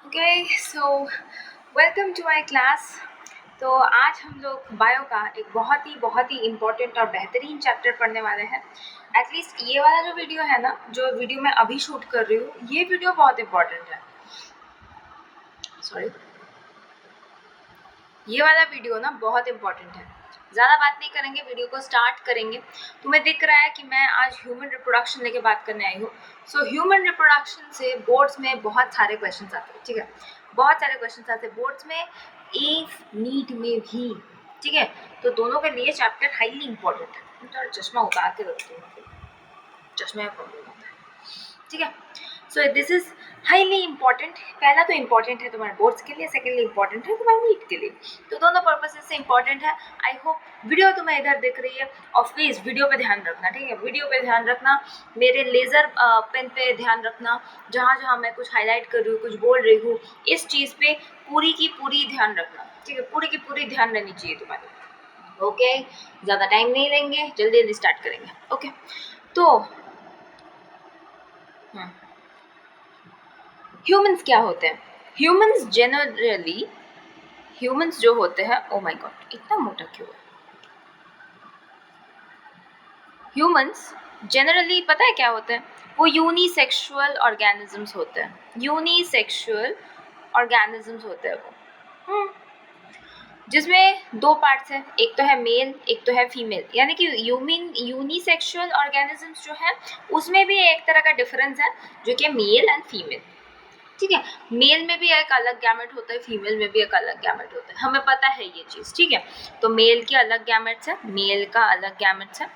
Okay so welcome to my class. तो आज हम लोग बायो का एक बहुत ही इम्पोर्टेंट और बेहतरीन चैप्टर पढ़ने वाले हैं। एटलीस्ट ये वाला जो वीडियो है ना, जो वीडियो मैं अभी शूट कर रही हूँ, ये वीडियो बहुत इम्पोर्टेंट है। सॉरी, ये वाला वीडियो ना बहुत इम्पोर्टेंट है। ज़्यादा बात नहीं करेंगे, वीडियो को स्टार्ट करेंगे। तुम्हें दिख रहा है कि मैं आज ह्यूमन रिप्रोडक्शन लेके बात करने आई हूँ। सो ह्यूमन रिप्रोडक्शन से बोर्ड्स में बहुत सारे क्वेश्चंस आते हैं, ठीक है। बहुत सारे क्वेश्चंस आते हैं बोर्ड्स में, इफ नीट में भी, ठीक है। तो दोनों के लिए चैप्टर हाईली इंपॉर्टेंट है। मैं थोड़ा चश्मा उतार के रखती हूँ, चश्मे में प्रॉब्लम होता है, ठीक है। So this is highly important. पहला तो इंपॉर्टेंट है तुम्हारे बोर्ड्स के लिए, सेकेंडली इंपॉर्टेंट है तुम्हारे नीट के लिए। तो दोनों पर्पसेस से इंपॉर्टेंट है। आई होप वीडियो तुम्हें इधर दिख रही है, और प्लीज़ वीडियो पे ध्यान रखना, ठीक है। वीडियो पे ध्यान रखना, मेरे लेज़र पेन पे ध्यान रखना। जहाँ जहाँ मैं कुछ हाईलाइट कर रही हूँ, कुछ बोल रही हूँ, इस चीज़ पे पूरी की पूरी ध्यान रखना, ठीक है। पूरी की पूरी ध्यान रहनी चाहिए तुम्हारी। ओके, ज़्यादा टाइम नहीं लेंगे, जल्दी जल्दी स्टार्ट करेंगे। ओके, तो ह्यूमंस क्या होते हैं? ह्यूमंस जनरली, ह्यूमंस जो होते हैं, ओ माय गॉड इतना मोटा क्यों है? ह्यूमंस जनरली पता है क्या होते हैं? वो यूनिसेक्सुअल ऑर्गेनिजम्स होते हैं। यूनिसेक्सुअल ऑर्गेनिजम्स होते हैं वो, जिसमें दो पार्ट्स हैं, एक तो है मेल, एक तो है फीमेल। यानी कि यूनिसेक्सुअल ऑर्गेनिजम्स जो है, उसमें भी एक तरह का डिफरेंस है, जो कि मेल एंड फीमेल, ठीक है। मेल में भी एक अलग गैमेट होता है, फीमेल में भी एक अलग गैमेट होता है, हमें पता है ये चीज़, ठीक है। तो मेल के अलग गैमेट्स है, मेल का अलग गैमेट्स है,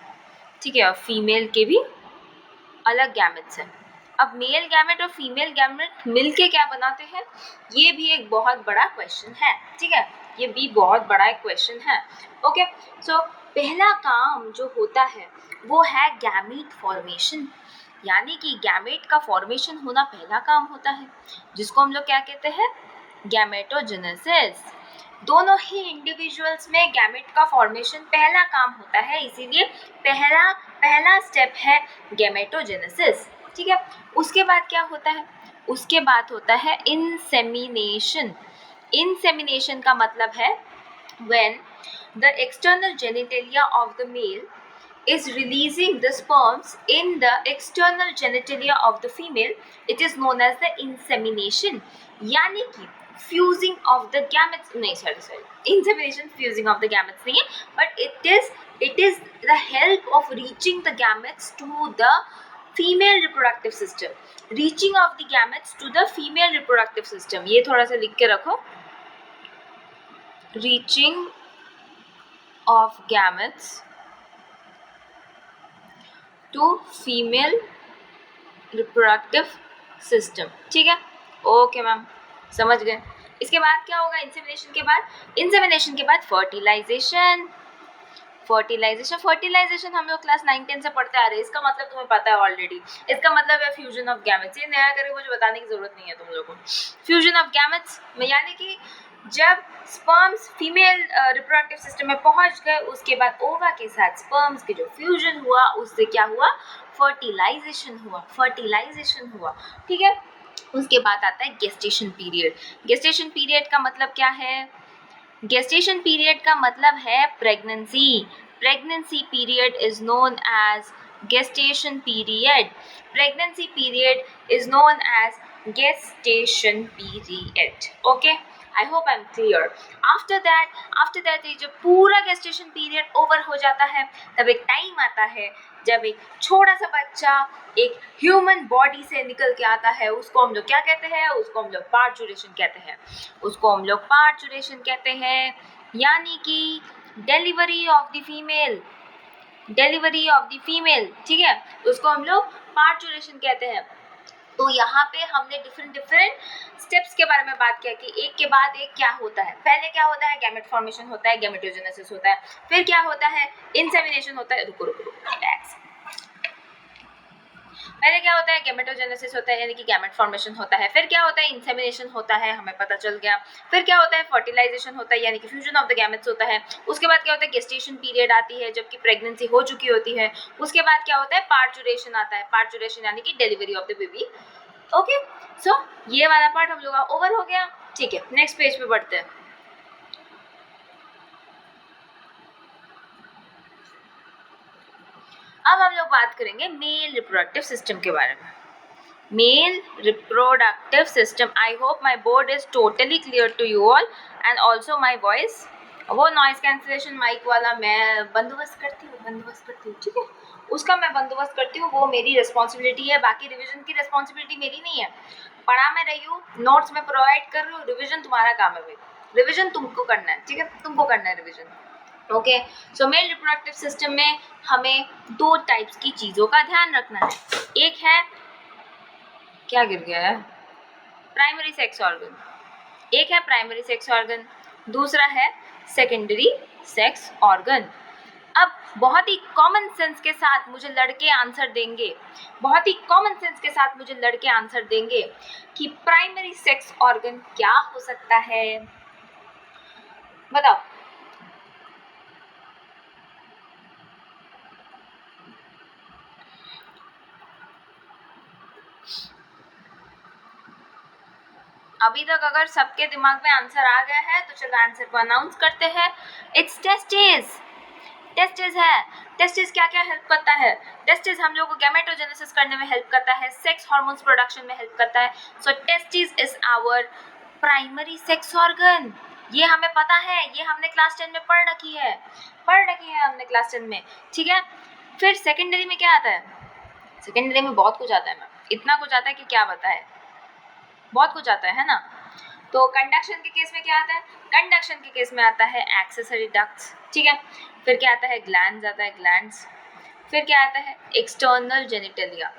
ठीक है, और फीमेल के भी अलग गैमेट्स है। अब मेल गैमेट और फीमेल गैमेट मिलके क्या बनाते हैं, ये भी एक बहुत बड़ा क्वेश्चन है, ठीक है। ये भी बहुत बड़ा एक क्वेश्चन है। ओके, सो पहला काम जो होता है वो है गैमीट फॉर्मेशन। यानी कि गैमेट का फॉर्मेशन होना पहला काम होता है, जिसको हम लोग क्या कहते हैं? गैमेटोजेनेसिस। दोनों ही इंडिविजुअल्स में गैमेट का फॉर्मेशन पहला काम होता है, इसीलिए पहला पहला स्टेप है गैमेटोजेनेसिस, ठीक है। उसके बाद क्या होता है? उसके बाद होता है इंसेमिनेशन। इंसेमिनेशन का मतलब है when the external genitalia of the male is releasing the sperms in the external genitalia of the female, it is known as the insemination। यानी कि fusing of the gametes, नहीं sorry insemination fusing of the gametes नहीं है, but it is the help of reaching the gametes to the female reproductive system, reaching of the gametes to the female reproductive system। ये थोड़ा सा लिख के रखो, reaching of gametes to female reproductive system, ठीक है। ओके मैम, समझ गए। इसके बाद क्या होगा? इंसेमिनेशन के बाद, इंसेमिनेशन के बाद फर्टिलाइजेशन। फर्टिलाइजेशन हम लोग क्लास 9-10 से पढ़ते आ रहे हैं, इसका मतलब तुम्हें पता है ऑलरेडी। इसका मतलब है फ्यूजन ऑफ गैमेट्स। ये नया करके मुझे बताने की जरूरत नहीं है तुम लोगों को। फ्यूजन ऑफ गैमेट्स यानी कि जब स्पर्म्स फीमेल रिप्रोडक्टिव सिस्टम में पहुंच गए, उसके बाद ओवा के साथ स्पर्म्स के जो फ्यूजन हुआ, उससे क्या हुआ? फर्टिलाइजेशन हुआ, फर्टिलाइजेशन हुआ, ठीक है। उसके बाद आता है गेस्टेशन पीरियड। गेस्टेशन पीरियड का मतलब क्या है? गेस्टेशन पीरियड का मतलब है pregnancy. Pregnancy period is known as gestation period। pregnancy period is known as gestation period। okay, I hope I'm clear। after that ये जो पूरा gestation period over हो जाता है, तब एक टाइम आता है जब एक छोटा सा बच्चा एक ह्यूमन बॉडी से निकल के आता है। उसको हम लोग क्या कहते हैं? उसको हम लोग पार्चुरेशन कहते हैं। उसको हम लोग पार्चुरेशन कहते हैं, यानी कि delivery of the female, delivery of the female, ठीक है। उसको हम लोग पार्चुरेशन कहते हैं। तो यहाँ पे हमने डिफरेंट स्टेप्स के बारे में बात किया कि एक के बाद एक क्या होता है। पहले क्या होता है? गैमेट फॉर्मेशन होता है, गैमेटोजेनेसिस होता है। फिर क्या होता है? इंसेमिनेशन होता है। रुको रुको रुको, रिलैक्स। पहले क्या होता है? गैमेटोजेनेसिस होता है, यानी कि गैमेट फॉर्मेशन होता है। फिर क्या होता है? इंसेमिनेशन होता है, हमें पता चल गया। फिर क्या होता है? फर्टिलाइजेशन होता है, यानी कि फ्यूजन ऑफ द गैमेट्स होता है। उसके बाद क्या होता है? गेस्टेशन पीरियड आती है, जबकि प्रेगनेंसी हो चुकी होती है। उसके बाद क्या होता है? पार्चुरेशन आता है। पार्चुरेशन यानी कि delivery of the baby, okay, so ये वाला पार्ट हम लोग का ओवर हो गया। ठीक है, नेक्स्ट पेज पे बढ़ते हैं। अब हम लोग बात करेंगे मेल रिप्रोडक्टिव सिस्टम के बारे में। Male reproductive system, I hope my board is totally clear to you all and also my voice. वो नॉइज कैंसिलेशन माइक वाला मैं बंदोबस्त करती हूँ, ठीक है, उसका मैं बंदोबस्त करती हूँ, वो मेरी रिस्पॉन्सिबिलिटी है। बाकी रिविजन की रिस्पॉन्सिबिलिटी मेरी नहीं है। पढ़ा मैं रही हूँ, नोट्स में प्रोवाइड कर रही हूँ, रिविजन तुम्हारा काम है भाई, रिविजन तुमको करना है, ठीक है, तुमको करना है रिविजन। ओके, सो मेल रिप्रोडक्टिव सिस्टम में हमें 2 टाइप्स की चीज़ों का ध्यान रखना है। एक है, क्या गिर गया है, प्राइमरी सेक्स ऑर्गन, एक है प्राइमरी सेक्स ऑर्गन, दूसरा है सेकेंडरी सेक्स ऑर्गन। अब बहुत ही कॉमन सेंस के साथ मुझे लड़के आंसर देंगे, बहुत ही कॉमन सेंस के साथ मुझे लड़के आंसर देंगे कि प्राइमरी सेक्स ऑर्गन क्या हो सकता है, बताओ। अभी तक अगर सबके दिमाग में आंसर आ गया है तो चलो आंसर को अनाउंस करते हैं। It's testis. टेस्टिस है। टेस्टिस क्या क्या हेल्प करता है? टेस्टिस हम लोग को गैमेटोजेनेसिस करने में हेल्प करता है, सेक्स हार्मोन्स प्रोडक्शन में हेल्प करता है। So testis is our primary sex organ. ये हमें पता है, ये हमने क्लास 10 में पढ़ रखी है हमने क्लास 10 में, ठीक है। फिर सेकेंडरी में क्या आता है? सेकेंडरी में बहुत कुछ आता है मैम, इतना कुछ आता है कि क्या बताए, बहुत कुछ आता है ना। तो कंडक्शन के केस में क्या आता है? कंडक्शन के केस में आता है एक्सेसरी डक्ट्स, ठीक है। फिर क्या आता है? ग्लैंड्स आता है, ग्लैंड्स। फिर क्या आता है? एक्सटर्नल जेनिटलिया,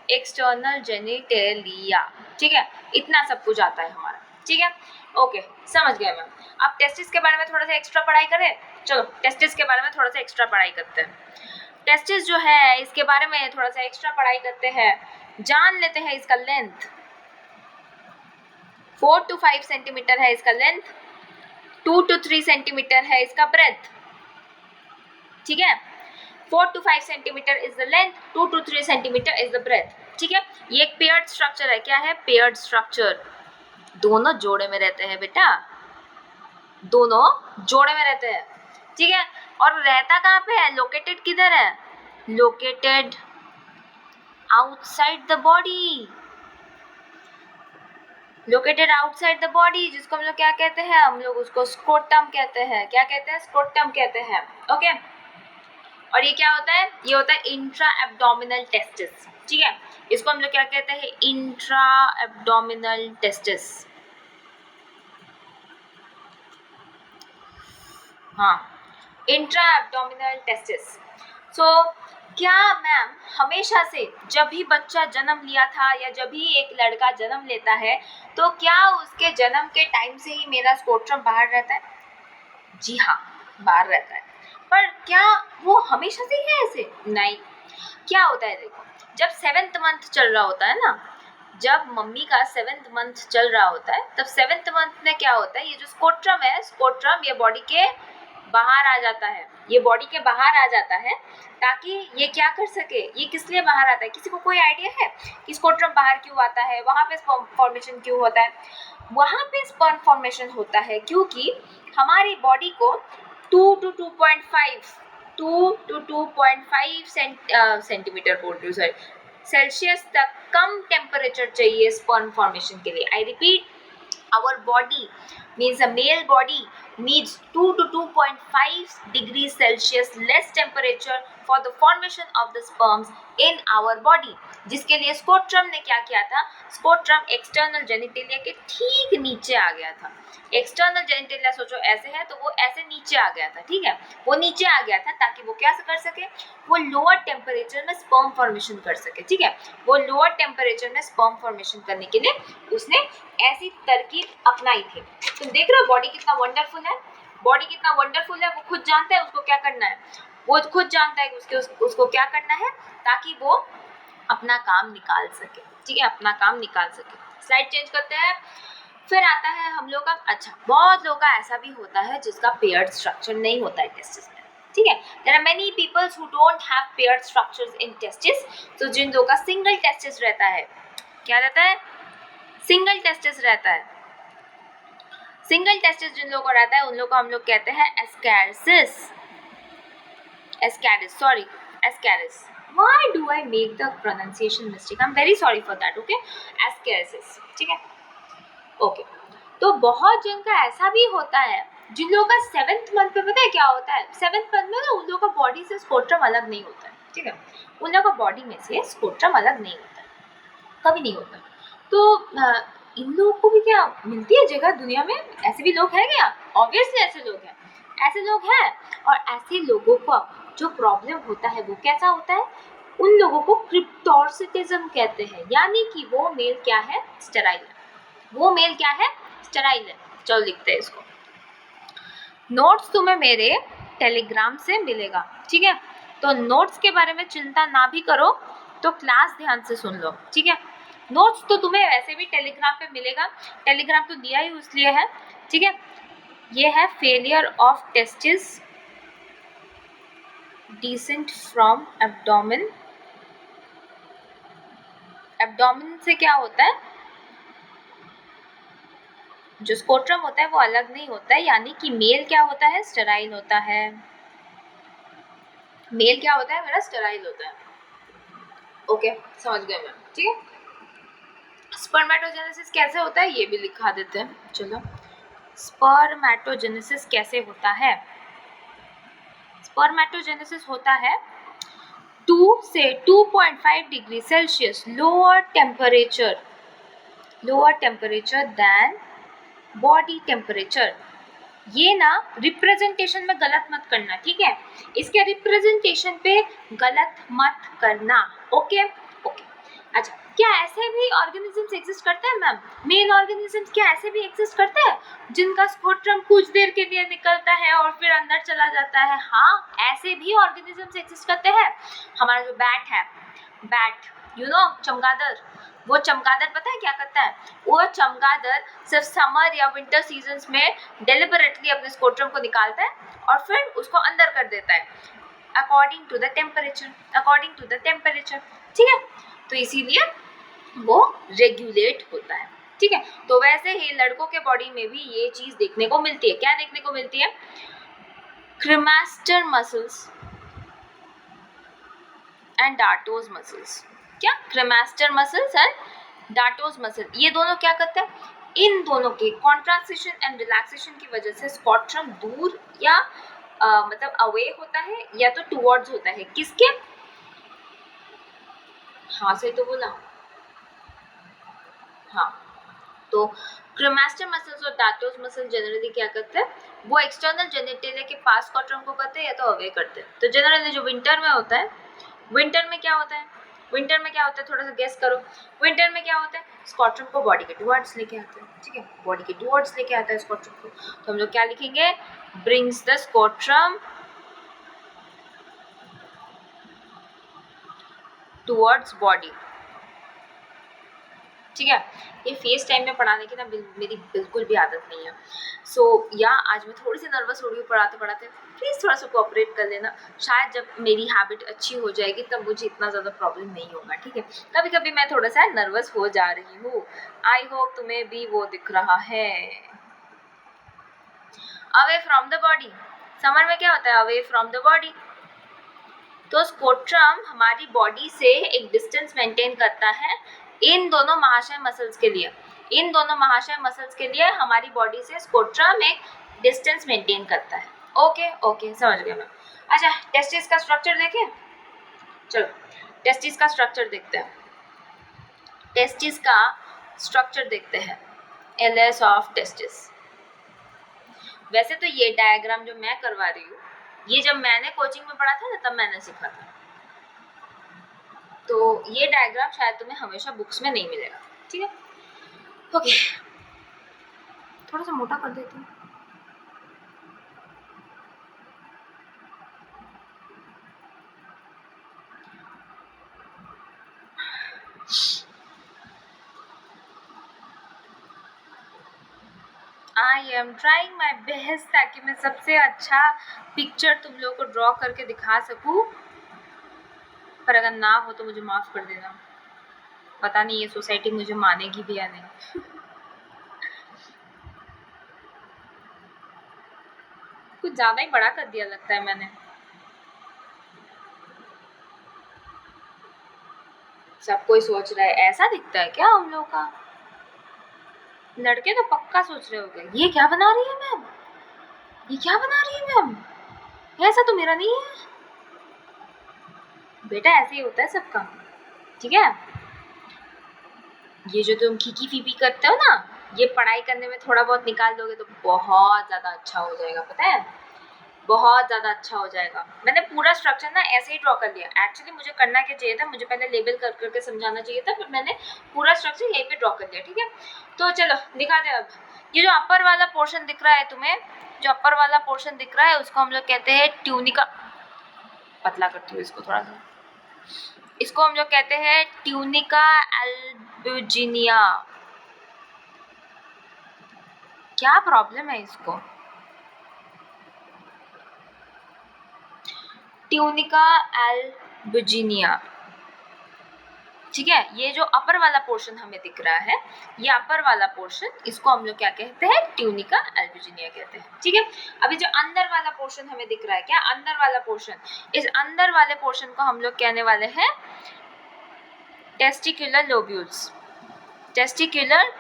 एक्सटर्नल जेनिटलिया, ठीक है। इतना सब कुछ आता है हमारा, ठीक है। ओके, समझ गए मैम। अब टेस्टिस के बारे में थोड़ा सा एक्स्ट्रा पढ़ाई करें, चलो टेस्टिस के बारे में थोड़ा सा एक्स्ट्रा पढ़ाई करते हैं। टेस्टिस जो है इसके बारे में थोड़ा सा एक्स्ट्रा पढ़ाई करते हैं, जान लेते हैं इसका लेंथ। 4 to 5 सेंटीमीटर है इसका लेंथ, 2 to 3 सेंटीमीटर है इसका ब्रेथ, ठीक है। 4 to 5 centimetre is the length, 2 to 3 centimetre is the breadth, ठीक है। ये एक पेयर्ड स्ट्रक्चर है। क्या है? Paired structure. दोनों जोड़े में रहते हैं बेटा, दोनों जोड़े में रहते हैं, ठीक है। और रहता कहाँ पे है? लोकेटेड किधर है? Located outside the body, located outside the body, जिसको हम लोग क्या कहते हैं? हम लोग उसको स्क्रोटम कहते हैं। क्या कहते हैं? स्क्रोटम कहते हैं, ओके। और ये क्या होता है? ये होता है इंट्रा एब्डोमिनल टेस्टिस, ठीक है। इसको हम लोग क्या कहते हैं? इंट्रा एब्डोमिनल टेस्टिस, हाँ, इंट्रा एब्डोमिनल टेस्टिस। सो क्या मैम हमेशा से जब भी बच्चा जन्म लिया था या जब भी एक लड़का जन्म लेता है तो क्या उसके जन्म के टाइम से ही मेरा स्क्रोटम बाहर रहता है? जी हाँ, बाहर रहता है। पर क्या वो हमेशा से ही है ऐसे? नहीं। क्या होता है देखो, जब 7th मंथ चल रहा होता है ना, जब मम्मी का 7th मंथ चल रहा होता है तब 7th मंथ में क्या होता है? ये जो स्क्रोटम है, स्क्रोटम ये बॉडी के बाहर आ जाता है, ये बॉडी के बाहर आ जाता है ताकि ये क्या कर सके। ये किस लिए बाहर आता है? किसी को कोई आइडिया है कि स्क्रोटम बाहर क्यों आता है? वहाँ पे स्पर्म फॉर्मेशन क्यों होता है? वहाँ पे स्पर्म फॉर्मेशन होता है क्योंकि हमारी बॉडी को 2 to 2.5 सेंटीमीटर बोल रही हूँ, सॉरी, सेल्सियस तक कम टेम्परेचर चाहिए स्पर्म फॉर्मेशन के लिए। I repeat, our body means a male body needs 2 to 2.5 degrees Celsius less temperature for the formation of the sperms in our body, जिसके लिए स्क्रोटम ने क्या किया था? स्क्रोटम एक्सटर्नल जेनिटेलिया के ठीक नीचे आ गया था। एक्सटर्नल जेनिटेलिया सोचो ऐसे है तो वो ऐसे नीचे आ गया था, ठीक है, वो नीचे आ गया था ताकि वो क्या कर सके? वो लोअर टेम्परेचर में स्पर्म फॉर्मेशन कर सके, ठीक है। वो लोअर टेम्परेचर में स्पर्म फॉर्मेशन करने के लिए उसने ऐसी तरकीब अपनाई थी। तुम देख रहे हो बॉडी कितना वंडरफुल है, बॉडी कितना वंडरफुल है। वो खुद जानता है उसको क्या करना है, वो खुद जानता है कि उसको क्या करना है ताकि वो अपना काम निकाल सके, ठीक है, अपना काम निकाल सके। स्लाइड चेंज करते हैं। फिर आता है हम लोग का, अच्छा, बहुत लोगों का ऐसा भी होता है जिसका पेयर्ड स्ट्रक्चर नहीं होता है टेस्टिस में, ठीक है। There are many peoples who don't have paired structures in testis. तो जिन लोगों का सिंगल टेस्टिस रहता है क्या रहता है? सिंगल टेस्टिस रहता है। सिंगल टेस्टिस जिन लोगों को रहता है उन लोगों को हम लोग कहते हैं ascariasis. Ascaris. Why do I make the pronunciation mistake? I'm very sorry for that. Okay, Ascarisis. ठीक है? Okay. तो बहुत जन का ऐसा भी होता है जिन लोगों का 7th मंथ पे पता है क्या होता है? 7th मंथ में ना उन लोगों का बॉडी से स्कोट्रम अलग नहीं होता है, ठीक है? उन लोगों का बॉडी में से स्कोट्रम अलग नहीं होता है, कभी नहीं होता। तो इन लोगों को भी क्या मिलती है जगह दुनिया में? ऐसे भी लोग हैं क्या? ऑब्वियसली ऐसे लोग हैं, ऐसे लोग हैं। और ऐसे लोगों को जो प्रॉब्लम होता है वो कैसा होता है? उन लोगों को क्रिप्टोर्सिटिज्म कहते हैं, यानी कि वो मेल क्या है? स्टेराइल है। वो मेल क्या है? स्टेराइल है। चलो लिखते हैं इसको। नोट्स तुम्हें मेरे टेलीग्राम से मिलेगा, ठीक है? तो नोट्स के बारे में चिंता ना भी करो, तो क्लास ध्यान से सुन लो, ठीक है? नोट्स तो तुम्हें वैसे भी टेलीग्राम पे मिलेगा, टेलीग्राम तो दिया ही इसलिए है, ठीक है? ये है failure of testis decent from abdomen. Abdomen से क्या होता है? जो स्कोट्रम होता है वो अलग नहीं होता है, यानी कि मेल क्या होता है? स्टेराइल होता है। मेल क्या होता है मेरा? स्टेराइल होता है। ओके, समझ गए मैम, ठीक है? स्पर्मेटोजेनेसिस कैसे होता है ये भी लिखा देते हैं। चलो, स्पर्मेटोजेनेसिस कैसे होता है? स्पर्मेटोजेनेसिस होता है 2 से 2.5 degree Celsius lower temperature than body temperature. ये ना रिप्रेजेंटेशन में गलत मत करना, ठीक है? इसके रिप्रेजेंटेशन पे गलत मत करना। Okay okay. अच्छा, क्या ऐसे भी ऑर्गेनिजम्स एग्जिस्ट करते हैं मैम? मेल ऑर्गेनिजम्स क्या ऐसे भी एग्जिस्ट करते हैं जिनका स्कोट्रम कुछ देर के लिए निकलता है और फिर अंदर चला जाता है? हाँ, ऐसे भी ऑर्गेनिजम्स एग्जिस्ट करते हैं। हमारा जो बैट है, बैट चमगादड़, वो चमगादड़ पता है क्या करता है? वो चमगादड़ सिर्फ समर या विंटर सीजन्स में डेलिबरेटली अपने स्कोट्रम को निकालता है और फिर उसको अंदर कर देता है अकॉर्डिंग टू द टेम्परेचर, ठीक है? तो इसीलिए वो रेगुलेट होता है, ठीक है? तो वैसे ही लड़कों के बॉडी में भी ये चीज देखने को मिलती है। क्या देखने को मिलती है? Cremaster muscles and dartos muscles. क्या? Cremaster muscles and dartos muscle, ये दोनों क्या करते हैं? इन दोनों के कॉन्ट्रैक्शन एंड रिलैक्सेशन की वजह से स्कोट्रम दूर या मतलब अवे होता है या तो टुवर्ड्स होता है। किसके? हाँ से तो बोला। हाँ, तो क्रेमास्टर मसल्स और डार्टोज मसल जनरली क्या करते हैं? वो एक्सटर्नल जेनिटेलिया के पास स्कोट्रम को करते हैं या तो अवे करते हैं। तो जनरली जो विंटर में होता है, विंटर में क्या होता है? विंटर में क्या होता है? थोड़ा सा गेस करो। विंटर में क्या होता है? स्कोट्रम को बॉडी के टुवर्ड्स लेके आता है, ठीक है? बॉडी के टुवर्ड्स लेके आता है स्कोट्रम को। तो हम लोग क्या लिखेंगे? ब्रिंग्स द स्कोट्रम टुवर्ड्स बॉडी, ठीक है? ये फेस टाइम में पढ़ाने की ना मेरी बिल्कुल भी आदत नहीं है। या आज मैं थोड़ी सी नर्वस हो रही हूँ पढ़ाते पढ़ाते, प्लीज़ थोड़ा सा कोऑपरेट कर लेना। शायद जब मेरी हैबिट अच्छी हो जाएगी तब मुझे इतना ज़्यादा प्रॉब्लम नहीं होगा, ठीक है? कभी कभी मैं थोड़ा सा नर्वस हो जा रही हूँ। आई होप तुम्हें भी वो दिख रहा है। Away from the body, summer में क्या होता है? Away from the body. तो स्कोट्रम हमारी बॉडी से एक डिस्टेंस मेंटेन करता है इन दोनों महाशय मसल्स के लिए। इन दोनों महाशय मसल्स के लिए हमारी बॉडी से स्कोट्रम एक डिस्टेंस मेंटेन करता है। ओके ओके, समझ गया मैं। अच्छा, टेस्टिस का स्ट्रक्चर देखें। चलो, टेस्टिस का स्ट्रक्चर देखते हैं। टेस्टिस का स्ट्रक्चर देखते हैं। LS of testis. वैसे तो ये डायग्राम जो मैं करवा रही हूँ, ये जब मैंने कोचिंग में पढ़ा था ना तब मैंने सीखा था। तो ये डायग्राम शायद तुम्हें हमेशा बुक्स में नहीं मिलेगा, ठीक है? ओके, थोड़ा सा मोटा कर देती हूँ। I am trying my best ताकि मैं सबसे अच्छा पिक्चर तुम लोग को ड्रॉ करके दिखा सकूँ, पर अगर ना हो तो मुझे माफ़ कर देना। पता नहीं ये सोसाइटी मुझे मानेगी भी या नहीं। कुछ ज्यादा ही बड़ा कर दिया लगता है मैंने। सब कोई सोच रहा है ऐसा दिखता है क्या हम लोग का। लड़के तो पक्का सोच रहे होंगे ये क्या बना रही है मैम, ये क्या बना रही है मैम, ऐसा तो मेरा नहीं है। बेटा ऐसे ही होता है सबका, ठीक है। ये जो तुम खीकी फीपी करते हो ना, ये पढ़ाई करने में थोड़ा बहुत निकाल दोगे तो बहुत ज्यादा अच्छा हो जाएगा, पता है, बहुत ज़्यादा अच्छा हो जाएगा। मैंने पूरा स्ट्रक्चर ना ऐसे ही ड्रॉ कर लिया। एक्चुअली मुझे करना क्या चाहिए था, मुझे पहले लेबल कर करके समझाना चाहिए था, पर मैंने पूरा स्ट्रक्चर यहीं पे ड्रॉ कर लिया, ठीक है। तो चलो दिखा दे अब। ये जो अपर वाला पोर्शन दिख रहा है तुम्हें, जो अपर वाला पोर्शन दिख रहा है उसको हम लोग कहते हैं ट्यूनिका। पतला करती हूँ इसको थोड़ा सा। इसको हम लोग कहते हैं ट्यूनिका एल्बुजिनिया। क्या प्रॉब्लम है इसको? ट्यूनिका एल्बुजिनिया, ठीक है। ये जो अपर वाला पोर्शन हमें दिख रहा है, ये अपर वाला पोर्शन, इसको हम लोग क्या कहते हैं? ट्यूनिका एल्बुजिनिया कहते हैं, ठीक है। अभी जो अंदर वाला पोर्शन हमें दिख रहा है, क्या अंदर वाला पोर्शन, इस अंदर वाले पोर्शन को हम लोग कहने वाले हैं टेस्टिकुलर लोब्यूल्स। Testicular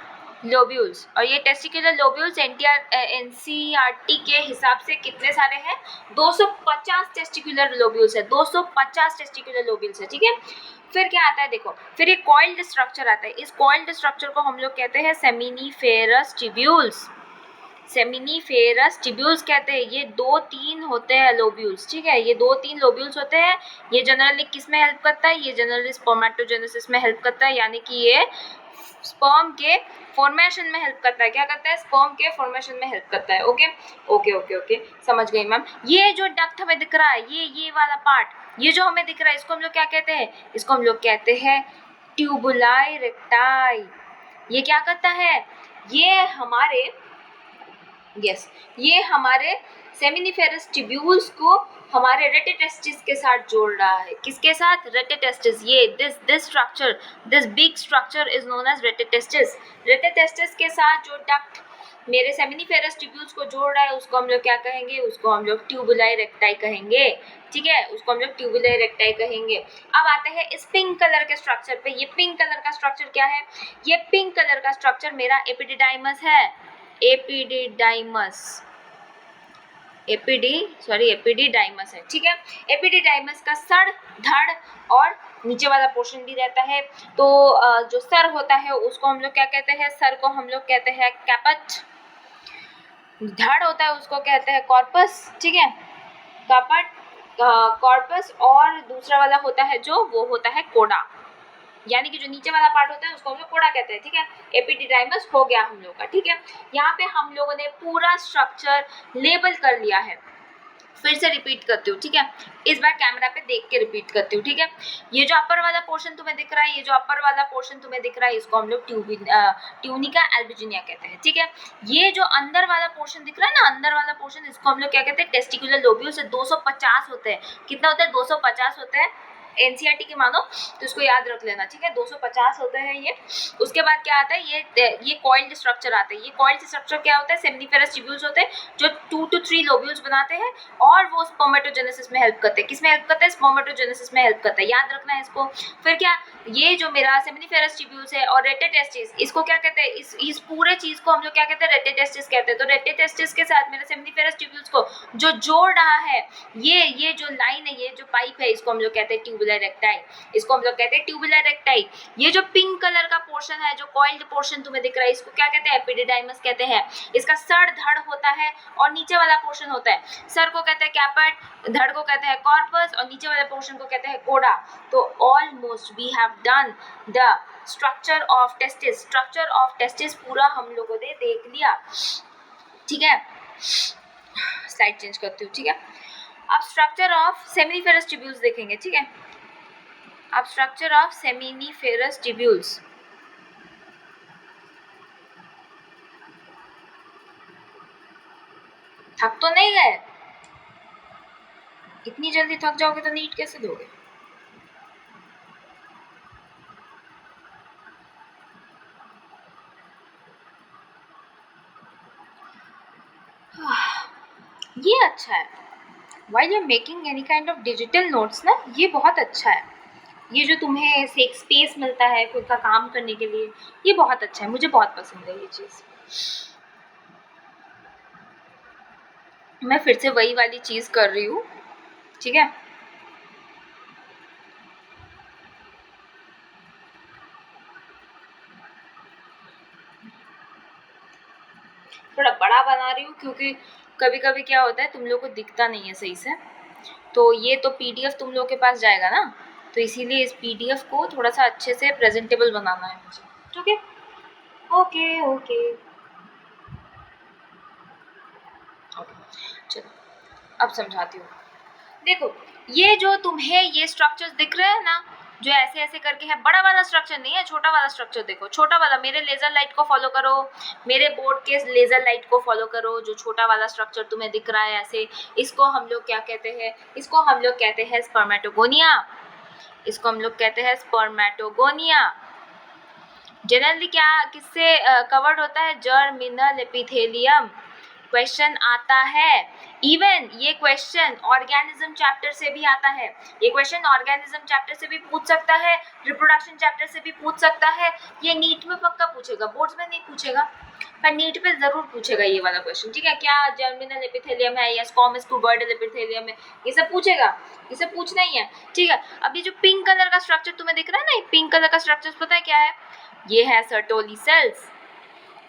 lobules. और ये टेस्टिकुलर लोब्यूल्स एनसीईआरटी के हिसाब से कितने सारे हैं? 250 टेस्टिकुलर लोब्यूल्स है, 250 टेस्टिकुलर लोब्यूल्स है, ठीक है। फिर क्या आता है देखो, फिर एक कॉइल्ड स्ट्रक्चर आता है। इस कॉइल्ड स्ट्रक्चर को हम लोग कहते हैं सेमिनिफेरस ट्यूब्यूल्स। सेमिनिफेरस ट्यूब्यूल्स कहते हैं। ये 2-3 होते हैं लोब्यूल्स, ठीक है। ये 2-3 लोब्यूल्स होते हैं। ये जनरली किस में हेल्प करता है? ये जनरली स्पर्मेटोजेनेसिस में हेल्प करता है, यानी कि ये स्पर्म के फॉर्मेशन में हेल्प करता है। क्या करता है? स्पर्म के फॉर्मेशन में हेल्प करता है। ओके ओके ओके ओके, समझ गई मैम। ये जो डक्ट हमें दिख रहा है, ये वाला पार्ट, ये जो हमें दिख रहा है, इसको हम लोग क्या कहते हैं? इसको हम लोग कहते हैं ट्यूबुलाई रेक्टाई। ये क्या करता है? ये हमारे ये हमारे सेमिनिफेरस ट्यूब्यूल्स को हमारे रेटिटेस्टिस के साथ जोड़ रहा है। किसके साथ? रेटिटेस्टिस। ये this structure, this big structure is known as rete testis. Rete testis के साथ जो डक्ट मेरे सेमिनिफेरस ट्यूब्यूल्स को जोड़ रहा है, उसको हम लोग क्या कहेंगे? उसको हम लोग ट्यूबुलाई रेक्टाई कहेंगे, ठीक है। उसको हम लोग ट्यूबुलाई रेक्टाई कहेंगे। अब आते हैं इस पिंक कलर के स्ट्रक्चर पे। ये पिंक कलर का स्ट्रक्चर क्या है? ये पिंक कलर का स्ट्रक्चर मेरा एपिडिडाइमस है। एपिडिडाइमस, एपिडिडाइमस है, ठीक है। एपिडिडाइमस का सर, धड़ और नीचे वाला पोर्शन भी रहता है। तो जो सर होता है उसको हम लोग क्या कहते हैं? सर को हम लोग कहते हैं कैपट। धड़ होता है उसको कहते हैं कॉर्पस, ठीक है, कैपट, कॉर्पस। और दूसरा वाला होता है जो, वो होता है कोडा, यानी कि जो नीचे वाला पार्ट होता है उसको हम लोग कोड़ा कहते हैं, ठीक है। एपिडिडाइमस हो गया हम लोग का, ठीक है। यहाँ पे हम लोगों ने पूरा स्ट्रक्चर लेबल कर लिया है। फिर से रिपीट करती हूँ, ठीक है। इस बार कैमरा पे देख के रिपीट करती हूँ, ठीक है। ये जो अपर वाला पोर्शन तुम्हें दिख रहा है, ये जो अपर वाला पोर्शन तुम्हें दिख रहा है, इसको हम लोग ट्यूनिका एल्बुजिनिया कहते हैं, ठीक है। ये जो अंदर वाला पोर्शन दिख रहा है ना, अंदर वाला पोर्शन, इसको हम लोग क्या कहते हैं? Testicular lobules. 250 होते हैं। कितना होता है? 250 होते हैं। एनसीईआरटी के मानो तो इसको याद रख लेना, ठीक है। 250 होते हैं ये। उसके बाद क्या आता है? ये कॉइल्ड स्ट्रक्चर आते हैं। ये कॉइल्ड स्ट्रक्चर क्या होता है? सेमिनिफेरस ट्यूब्यूल्स होते हैं जो 2 to 3 लोब्यूल्स बनाते हैं और वो स्पर्मेटोजेनेसिस में हेल्प करते हैं। किस में हेल्प करते हैं? स्पर्मेटोजेनेसिस में हेल्प करता है, याद रखना है इसको। फिर क्या, ये जो मेरा सेमिनिफेरस ट्यूब्यूल्स है और रेटिटेस्टिस, इसको क्या कहते हैं? इस पूरे चीज को हम लोग क्या कहते हैं? रेटिटेस्टिस कहते हैं। तो रेटिटेस्टिस के साथ मेरे सेमिनिफेरस ट्यूब्यूल्स को जो जोड़ रहा है, ये जो लाइन है, ये जो पाइप है, इसको हम लोग कहते हैं ट्यूबुलर रेक्टाई। इसको हम लोग कहते हैं ट्यूबुलर रेक्टाई। ये जो पिंक कलर का पोर्शन है, जो कॉइल्ड पोर्शन तुम्हें दिख रहा है, इसको क्या कहते हैं? एपिडिडाइमस कहते हैं। इसका सर, धड़ होता है और नीचे वाला पोर्शन होता है। सर को कहते हैं कैपट, धड़ को कहते हैं कॉर्पस और नीचे वाले पोर्शन को कहते हैं कोडा। तो almost we have done the structure of testis. Structure of testis पूरा हम लोगों ने देख लिया, ठीक है। स्लाइड चेंज करती हूँ, ठीक है। अब स्ट्रक्चर ऑफ सेमिनिफेरस ट्यूब्यूल्स देखेंगे, ठीक है। अब स्ट्रक्चर ऑफ सेमिनिफेरस ट्यूब्यूल्स, थक तो नहीं गए? इतनी जल्दी थक जाओगे तो नीट कैसे दोगे? ये अच्छा है, while you're making any kind of digital notes ना, ये बहुत अच्छा है। ये जो तुम्हें एक स्पेस मिलता है खुद का काम करने के लिए, ये बहुत अच्छा है, मुझे बहुत पसंद है ये चीज़। मैं फिर से वही वाली चीज़ कर रही हूँ, ठीक है। थोड़ा बड़ा बना रही हूँ क्योंकि कभी कभी क्या होता है तुम लोग को दिखता नहीं है सही से, तो ये तो पीडीएफ तुम लोग के पास जाएगा ना, तो इसीलिए इस पीडीएफ को थोड़ा सा अच्छे से प्रेजेंटेबल बनाना है मुझे, ठीक है। ओके ओके ओके, चलो अब समझाती हूँ। देखो, ये जो तुम्हें ये स्ट्रक्चर्स दिख रहे हैं ना, जो ऐसे ऐसे करके है, बड़ा वाला स्ट्रक्चर नहीं है, छोटा वाला स्ट्रक्चर देखो, छोटा वाला, मेरे लेजर लाइट को फॉलो करो, मेरे बोर्ड के लेजर लाइट को फॉलो करो, जो छोटा वाला स्ट्रक्चर तुम्हें दिख रहा है ऐसे, इसको हम लोग क्या कहते हैं, इसको हम लोग कहते हैं स्पर्मेटोगोनिया, इसको हम लोग कहते हैं स्पर्मेटोगोनिया। जनरली क्या किससे कवर्ड होता है, जर्मिनल एपिथेलियम। क्वेश्चन आता है, इवन ये क्वेश्चन ऑर्गेनिज्म चैप्टर से भी आता है, ये क्वेश्चन ऑर्गेनिज्म चैप्टर से भी पूछ सकता है, रिप्रोडक्शन चैप्टर से भी पूछ सकता है, ये नीट में पक्का पूछेगा, बोर्ड्स में नहीं पूछेगा पर नीट पे जरूर पूछेगा ये वाला क्वेश्चन, ठीक है। क्या जर्मिनल एपिथेलियम है या स्क्वामस क्यूबॉइडल एपिथेलियम है, ये सब पूछेगा, ये सब पूछना ही है, ठीक है। अभी जो पिंक कलर का स्ट्रक्चर तुम्हें दिख रहा है ना, ये पिंक कलर का स्ट्रक्चर पता है क्या है, ये है सर्टोली सेल्स,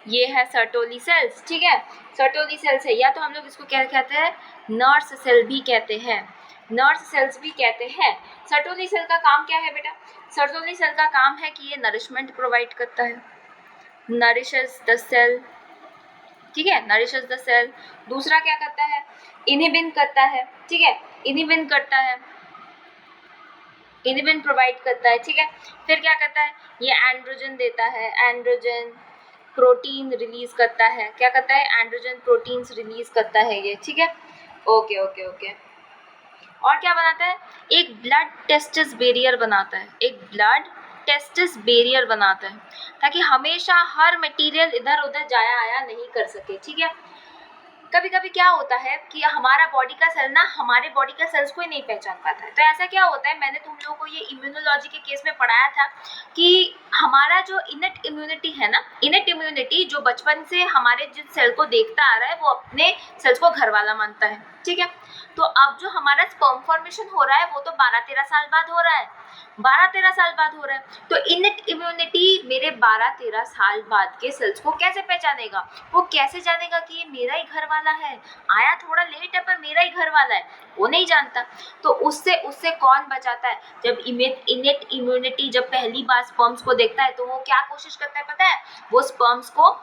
ये है सर्टोली सेल्स, ठीक है। सर्टोली सेल्स है, या तो हम लोग इसको क्या कहते हैं, नर्स सेल भी कहते हैं, नर्स सेल्स भी कहते हैं। सर्टोली सेल का काम क्या है बेटा, सर्टोली सेल का काम है कि ये नरिशमेंट प्रोवाइड करता है, नरिशेस द सेल, ठीक है, नरिशेस द सेल। दूसरा क्या करता है, इनहिबिन करता है, ठीक है, इनहिबिन करता है, इनहिबिन प्रोवाइड करता है, ठीक है। फिर क्या करता है, ये एंड्रोजन देता है, एंड्रोजन प्रोटीन रिलीज करता है, क्या करता है, एंड्रोजन प्रोटीन्स रिलीज करता है ये, ठीक है। ओके ओके ओके, और क्या बनाता है, एक ब्लड टेस्टिस बैरियर बनाता है, एक ब्लड टेस्टिस बैरियर बनाता है, ताकि हमेशा हर मटेरियल इधर उधर जाया आया नहीं कर सके, ठीक है। कभी कभी क्या होता है कि हमारा बॉडी का सेल ना हमारे बॉडी का सेल्स को ही नहीं पहचान पाता है, तो ऐसा क्या होता है, मैंने तुम लोगों को ये इम्यूनोलॉजी के केस में पढ़ाया था कि हमारा जो इनेट इम्यूनिटी है ना, इनेट इम्यूनिटी जो बचपन से हमारे जिस सेल को देखता आ रहा है वो अपने सेल्स को घर वाला मानता है, ठीक है। तो अब जो हमारा स्पर्म फॉर्मेशन हो रहा है वो तो 12-13 साल बाद हो रहा है, 12-13 साल बाद हो रहा है, तो इनेट इम्यूनिटी मेरे 12-13 साल बाद के सेल्स को कैसे पहचानेगा, वो कैसे जानेगा कि ये मेरा ही घर वाला है, आया थोड़ा लेट है पर मेरा ही घर वाला है, वो नहीं जानता। तो उससे उससे कौन बचाता है, जब इनेट इम्यूनिटी जब पहली बार स्पर्म्स को देखता है तो वो क्या कोशिश करता है पता है, वो स्पर्म्स को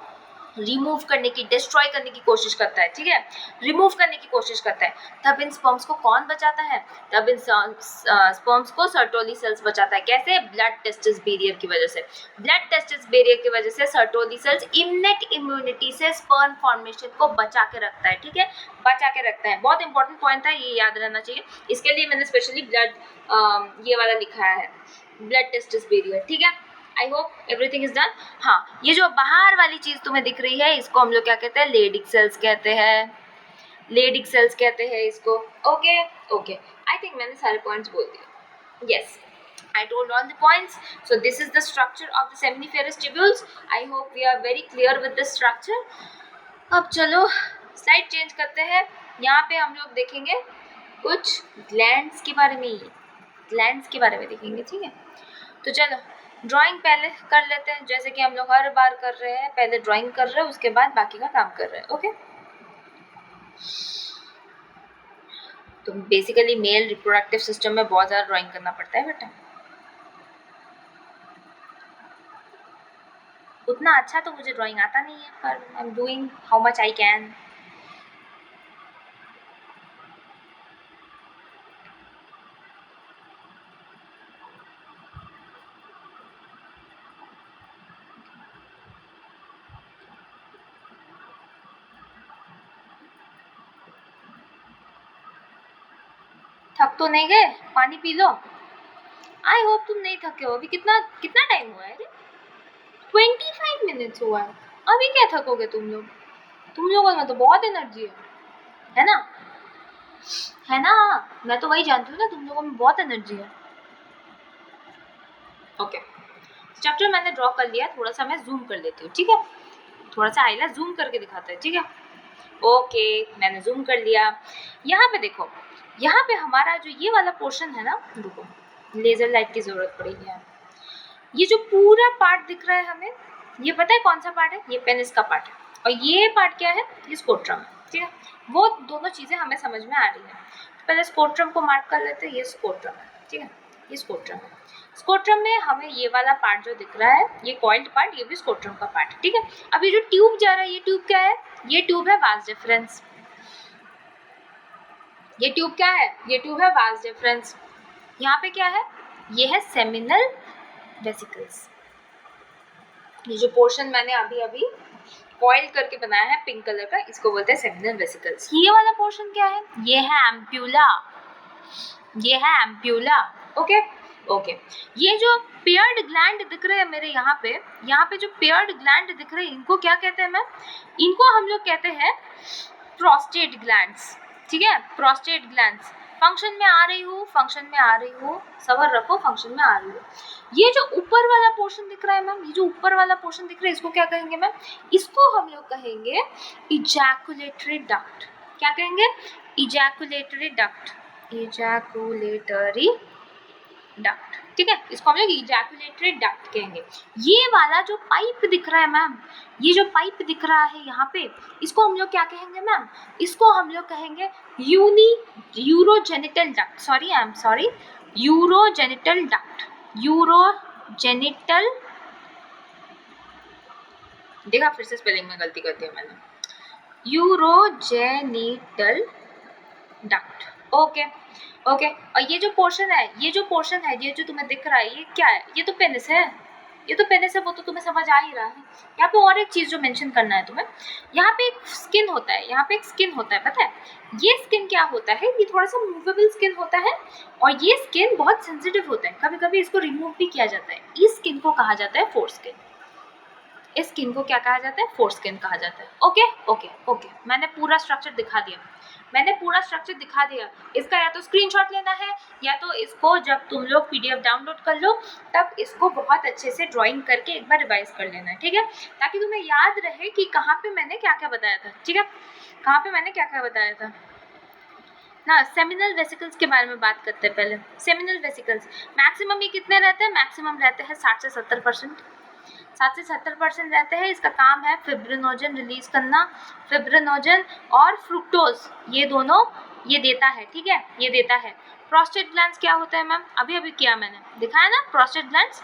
रिमूव करने की, डिस्ट्रॉय करने की कोशिश करता है, ठीक है, रिमूव करने की कोशिश करता है। तब इन स्पर्म्स को कौन बचाता है, तब इन स्पर्म्स को सर्टोली सेल्स बचाता है, कैसे, ब्लड टेस्टिस बैरियर की वजह से, ब्लड टेस्टिस बैरियर की वजह से सर्टोली सेल्स इनेट इम्यूनिटी से स्पर्म फॉर्मेशन को बचा के रखता है, ठीक है, बचा के रखता है। बहुत इंपॉर्टेंट पॉइंट था, ये याद रहना चाहिए, इसके लिए मैंने स्पेशली ब्लड ये वाला लिखा है, ब्लड टेस्टिस बैरियर, ठीक है। I hope everything is done. हाँ, ये जो बाहर वाली चीज तुम्हें दिख रही है इसको हम लोग क्या कहते हैं, लेडिक सेल्स कहते हैं, लेडिक सेल्स कहते हैं इसको। ओके ओके, आई थिंक मैंने सारे पॉइंट्स बोल दिए। Yes, I told all the points. So this is the structure of the seminiferous tubules. I hope we are very clear with the structure. अब चलो slide change करते हैं, यहाँ पे हम लोग देखेंगे कुछ ग्लैंड्स के बारे में, ग्लैंड्स के बारे में देखेंगे, ठीक है। तो चलो ड्राइंग पहले कर लेते हैं, जैसे कि हम लोग हर बार कर रहे हैं, पहले ड्राइंग कर रहे हैं उसके बाद बाकी का काम कर रहे हैं, ओके। तो बेसिकली मेल रिप्रोडक्टिव सिस्टम में बहुत ज़्यादा ड्राइंग करना पड़ता है बेटा, उतना अच्छा तो मुझे ड्राइंग आता नहीं है, पर I am doing how much I can. थक तो नहीं गए, पानी पी लो। आई होप तुम नहीं थके हो, अभी कितना कितना टाइम हुआ है, 25 मिनट्स हुआ है, अभी क्या थकोगे तुम लोगों में तो बहुत एनर्जी है। है ना, है ना, मैं तो वही जानती हूँ ना, तुम लोगों में बहुत एनर्जी है। ओके, स्ट्रक्चर मैंने ड्रॉ कर लिया, थोड़ा सा मैं जूम कर लेती हूँ, ठीक है, थोड़ा सा हाईलाइट जूम करके दिखाता है, ठीक है। ओके, मैंने जूम कर लिया। यहाँ पे देखो, यहाँ पे हमारा जो ये वाला पोर्शन है ना, देखो लेजर लाइट की जरूरत पड़ेगी यहाँ। ये जो पूरा पार्ट दिख रहा है हमें, ये पता है कौन सा पार्ट है, ये पेनिस का पार्ट है, और ये पार्ट क्या है, ये स्कोट्रम, ठीक है। वो दोनों चीजें हमें समझ में आ रही है। तो पहले स्कोट्रम को मार्क कर लेते हैं, ये स्कोट्रम है, ठीक है, ये स्कोट्रम है। स्कोट्रम में हमें ये वाला पार्ट जो दिख रहा है, ये कॉइल्ड पार्ट, ये भी स्कोट्रम का पार्ट है, ठीक है। अब ये जो ट्यूब जा रहा है, ये ट्यूब क्या है, ये ट्यूब है वास डिफरेंस। ये ट्यूब क्या है, ये ट्यूब है वास डिफरेंस। यहाँ पे क्या है, ये है सेमिनल वेसिकल्स। ये जो पोर्शन मैंने अभी अभी कॉइल करके बनाया है पिंक कलर का, इसको बोलते हैं सेमिनल वेसिकल्स। ये वाला पोर्शन क्या है, ये है एम्प्यूला, ये है एम्प्यूला। ओके ओके, ये जो पेयर्ड ग्लैंड दिख रहे हैं मेरे यहाँ पे जो पेयर्ड ग्लैंड दिख रहे हैं, इनको क्या कहते हैं मैम, इनको हम लोग कहते हैं प्रोस्टेट ग्लैंड्स, ठीक है, प्रोस्टेट ग्लैंड्स। फंक्शन में आ रही हूँ, फंक्शन में आ रही हूँ, सबर रखो, फंक्शन में आ रही हूँ। ये जो ऊपर वाला पोर्शन दिख रहा है मैम, ये जो ऊपर वाला पोर्शन दिख रहा है, इसको क्या कहेंगे मैम, इसको हम लोग कहेंगे इजैकुलेटरी डक्ट। क्या कहेंगे, इजैकुलेटरी डक्ट, इजैकुलेटरी डक्ट, ठीक है, इसको हम लोग इजैकुलेटरी डक्ट कहेंगे। ये वाला जो पाइप दिख रहा है मैम, ये जो पाइप दिख रहा है यहाँ पे, इसको हम लोग क्या कहेंगे मैम, इसको हम लोग कहेंगे urogenital duct, sorry urogenital duct, urogenital, देखा फिर से स्पेलिंग में गलती कर दिया मैंने, यूरोजेनिटल डक्ट। ओके ओके, और ये जो पोर्शन है, ये जो तुम्हें दिख रहा है, ये क्या है, ये तो पेनिस है, ये तो पेनिस है, वो तो तुम्हें समझ आ ही रहा है। यहाँ पे और एक चीज जो मेंशन करना है तुम्हें, यहाँ पे एक स्किन होता है, यहाँ पे एक स्किन होता है, पता है ये स्किन क्या होता है, ये थोड़ा सा मूवेबल स्किन होता है, और ये स्किन बहुत सेंसिटिव होता है, कभी कभी इसको रिमूव भी किया जाता है। इस स्किन को कहा जाता है फोर स्किन, इस स्किन को क्या कहा जाता है, फोर स्किन कहा जाता है। ओके ओके ओके, मैंने पूरा स्ट्रक्चर दिखा दिया, इसका या तो स्क्रीनशॉट लेना है, या तो इसको जब तुम लोग पीडीएफ डाउनलोड कर लो तब इसको बहुत अच्छे से ड्राइंग करके एक बार रिवाइज कर लेना है, ठीक है, ताकि तुम्हें याद रहे कि कहाँ पे मैंने क्या क्या बताया था, ठीक है, कहाँ पे मैंने क्या क्या बताया था ना। सेमिनल वेसिकल्स के बारे में बात करते हैं पहले। सेमिनल वेसिकल्स मैक्सिमम ये कितने रहते हैं, मैक्सिमम रहते हैं 60 से 70%, 60 से 70% रहते हैं। इसका काम है फिब्रिनोजन रिलीज करना, फिब्रिनोजन और फ्रुक्टोज, ये दोनों ये देता है, ठीक है, ये देता है। प्रोस्टेट ग्लैंड्स क्या होता है मैम, अभी अभी किया मैंने, दिखाया ना, प्रोस्टेट ग्लैंड्स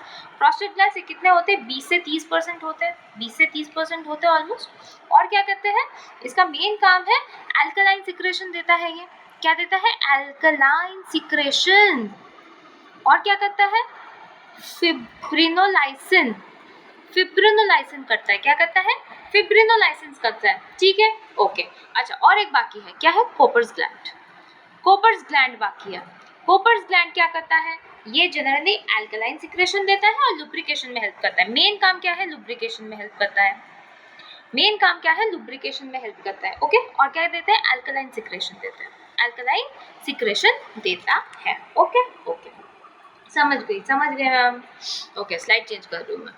ये कितने होते हैं, 20 से 30% होते हैं, 20 से 30% होते हैं ऑलमोस्ट। और क्या करते हैं, इसका मेन काम है अल्कलाइन सिक्रेशन देता है, ये क्या देता है, अल्कलाइन सिक्रेशन। और क्या करता है, फिब्रिनोलाइसिन, फिब्रिनोलाइसिन करता है, क्या करता है, फिब्रिनोलाइसिन करता है, ठीक है, ओके। अच्छा, और एक बाकी है, क्या है, कोपर्स ग्लैंड, कोपर्स ग्लैंड बाकी है। कोपर्स ग्लैंड क्या करता है, ये जनरली अल्कलाइन सिक्रेशन देता है और लुब्रिकेशन में हेल्प करता है। मेन काम क्या है, लुब्रिकेशन में हेल्प करता है, मेन काम क्या है, लुब्रिकेशन में हेल्प करता है, ओके। और क्या देते हैं, अल्कलाइन सिक्रेशन देता है, अल्कलाइन सिक्रेशन देता है, ओके ओके, समझ गई मैम, ओके। स्लाइड चेंज कर रही हूँ मैं।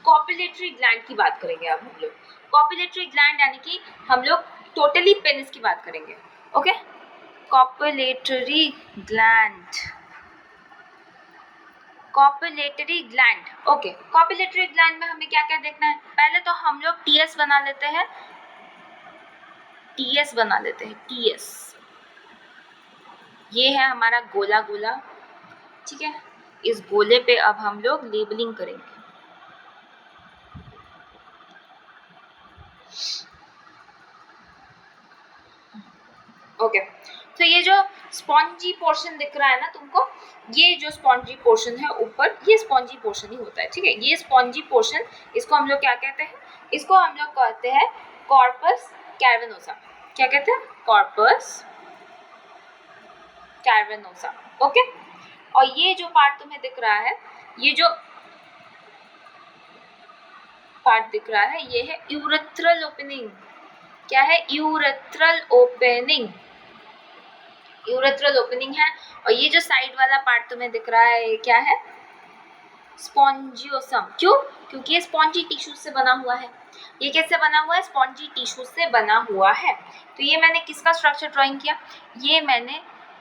कॉपुलेटरी ग्लैंड की बात करेंगे अब हम लोग, कॉपुलेटरी ग्लैंड यानी कि हम लोग टोटली पेनिस की बात करेंगे, okay. Copulatory gland, copulatory gland, okay. Copulatory gland में हमें क्या क्या देखना है, पहले तो हम लोग टीएस बना लेते हैं, टीएस, ये है हमारा गोला गोला, ठीक है। इस गोले पे अब हम लोग लेबलिंग करेंगे, ओके। तो ये जो स्पॉन्जी पोर्शन दिख रहा है ना तुमको, ये जो स्पॉन्जी पोर्शन है ऊपर, ये स्पॉन्जी पोर्शन ही होता है, ठीक है। ये स्पॉन्जी पोर्शन, इसको हम लोग क्या कहते हैं, इसको हम लोग कहते हैं कॉर्पस कैवर्नोसा। क्या कहते हैं, कॉर्पस कैवर्नोसा, ओके। और ये जो पार्ट तुम्हें दिख रहा है, ये जो पार्ट दिख रहा है, ये है यूरेथ्रल ओपनिंग, क्या है? यूरेथ्रल ओपनिंग, यूरेथ्रल ओपनिंग है। और ये जो साइड वाला पार्ट तुम्हें दिख रहा है ये क्या है? स्पॉन्जियोसम। क्यों? क्योंकि ये स्पॉन्जी टिश्यू से बना हुआ है। ये कैसे बना हुआ है? स्पॉन्जी टिश्यू से बना हुआ है। तो ये मैंने किसका स्ट्रक्चर ड्राइंग किया? ये मैंने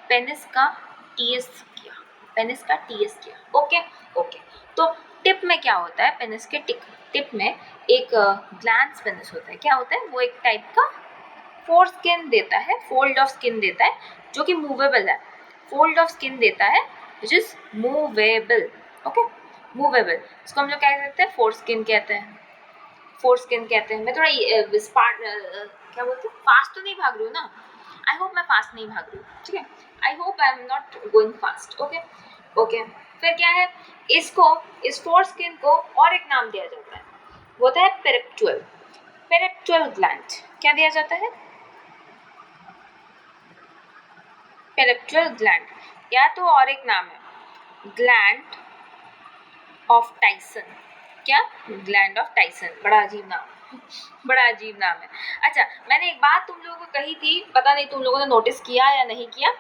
पेनिस का टीएस किया, पेनिस का टीएस किया। Okay okay. तो टिप में क्या होता है? पेनिस के टिप में एक ग्लैंड्स पेनिस होता है। क्या होता है? वो एक टाइप का फोर स्किन देता है, फोल्ड ऑफ स्किन देता है जो कि मूवेबल है। फोल्ड ऑफ स्किन देता है which is movable. Okay, movable. इसको हम लोग क्या कहते हैं? फोर स्किन कहते हैं, फोर स्किन कहते हैं। मैं थोड़ा क्या बोलते हैं, फास्ट तो नहीं भाग रही हूँ ना? आई होप मैं फास्ट नहीं भाग रही हूँ, ठीक है? I hope I am not going fast. Okay okay. फिर क्या है? इसको, इस फोर स्किन को और एक नाम दिया जाता है, वो होता है पेरिप्टुअल, पेरिप्टुअल ग्लैंड। क्या दिया जाता है? पेरिप्टुअल ग्लैंड, या तो और एक नाम है ग्लैंड ऑफ टाइसन। क्या? Gland of Tyson. बड़ा अजीब नाम, बड़ा अजीब नाम है। अच्छा, मैंने एक बात तुम लोगों को कही थी, पता नहीं तुम लोगों ने नोटिस किया या नहीं किया।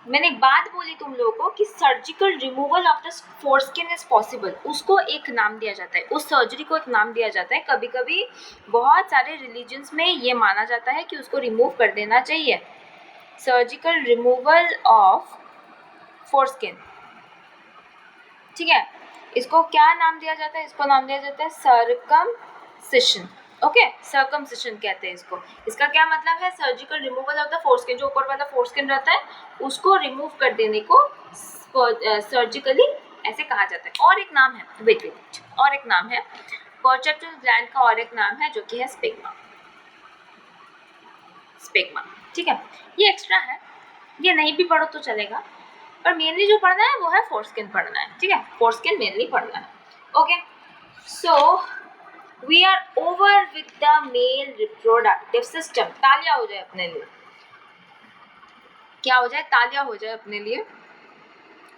मैंने एक बात बोली तुम लोगों को कि surgical removal of the foreskin is possible. उसको एक नाम दिया जाता है, उस सर्जरी को एक नाम दिया जाता है। कभी कभी बहुत सारे रिलीजन्स में ये माना जाता है कि उसको रिमूव कर देना चाहिए। सर्जिकल रिमूवल ऑफ फोरस्किन, ठीक है? इसको क्या नाम दिया जाता है? इसको नाम दिया जाता है सर्कमसिशन। ओके, सर्कमसिशन कहते हैं इसको। इसका क्या मतलब है? Surgical removal of the foreskin, जो ऊपर वाला फोरस्किन रहता है उसको रिमूव कर देने को सर्जिकली ऐसे कहा जाता है। और एक नाम है, वेट वेट, और एक नाम है परसेप्चुअल ग्लैंड का, और एक नाम है जो कि है स्पिग्मा, स्पिग्मा, ठीक है? ये एक्स्ट्रा है, ये नहीं भी पढ़ो तो चलेगा, पर मेनली जो पढ़ना है वो है फोरस्किन पढ़ना है, ठीक है? फोरस्किन मेनली पढ़ना है। Okay, so we are over with the male reproductive system. तालियां हो जाए अपने लिए, क्या हो जाए? तालियां हो जाए अपने लिए।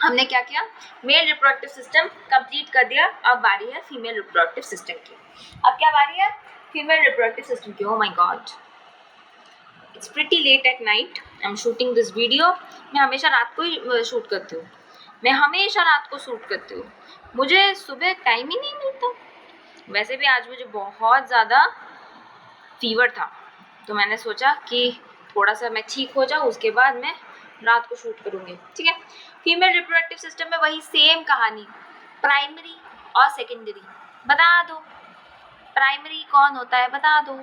हमने क्या किया? मेल रिप्रोडक्टिव सिस्टम कंप्लीट कर दिया। अब बारी है फीमेल रिप्रोडक्टिव सिस्टम की। अब क्या बारी है? फीमेल रिप्रोडक्टिव सिस्टम की। Oh my god, it's pretty late at night, I am shooting this video. मैं हमेशा रात को ही शूट करती हूँ, मैं हमेशा रात को शूट करती हूँ, मुझे सुबह टाइम ही नहीं मिलता। वैसे भी आज मुझे बहुत ज़्यादा फीवर था, तो मैंने सोचा कि थोड़ा सा मैं ठीक हो जाऊँ, उसके बाद मैं रात को शूट करूँगी, ठीक है? फीमेल रिप्रोडक्टिव सिस्टम में वही सेम कहानी, प्राइमरी और सेकेंडरी। बता दो प्राइमरी कौन होता है? बता दो।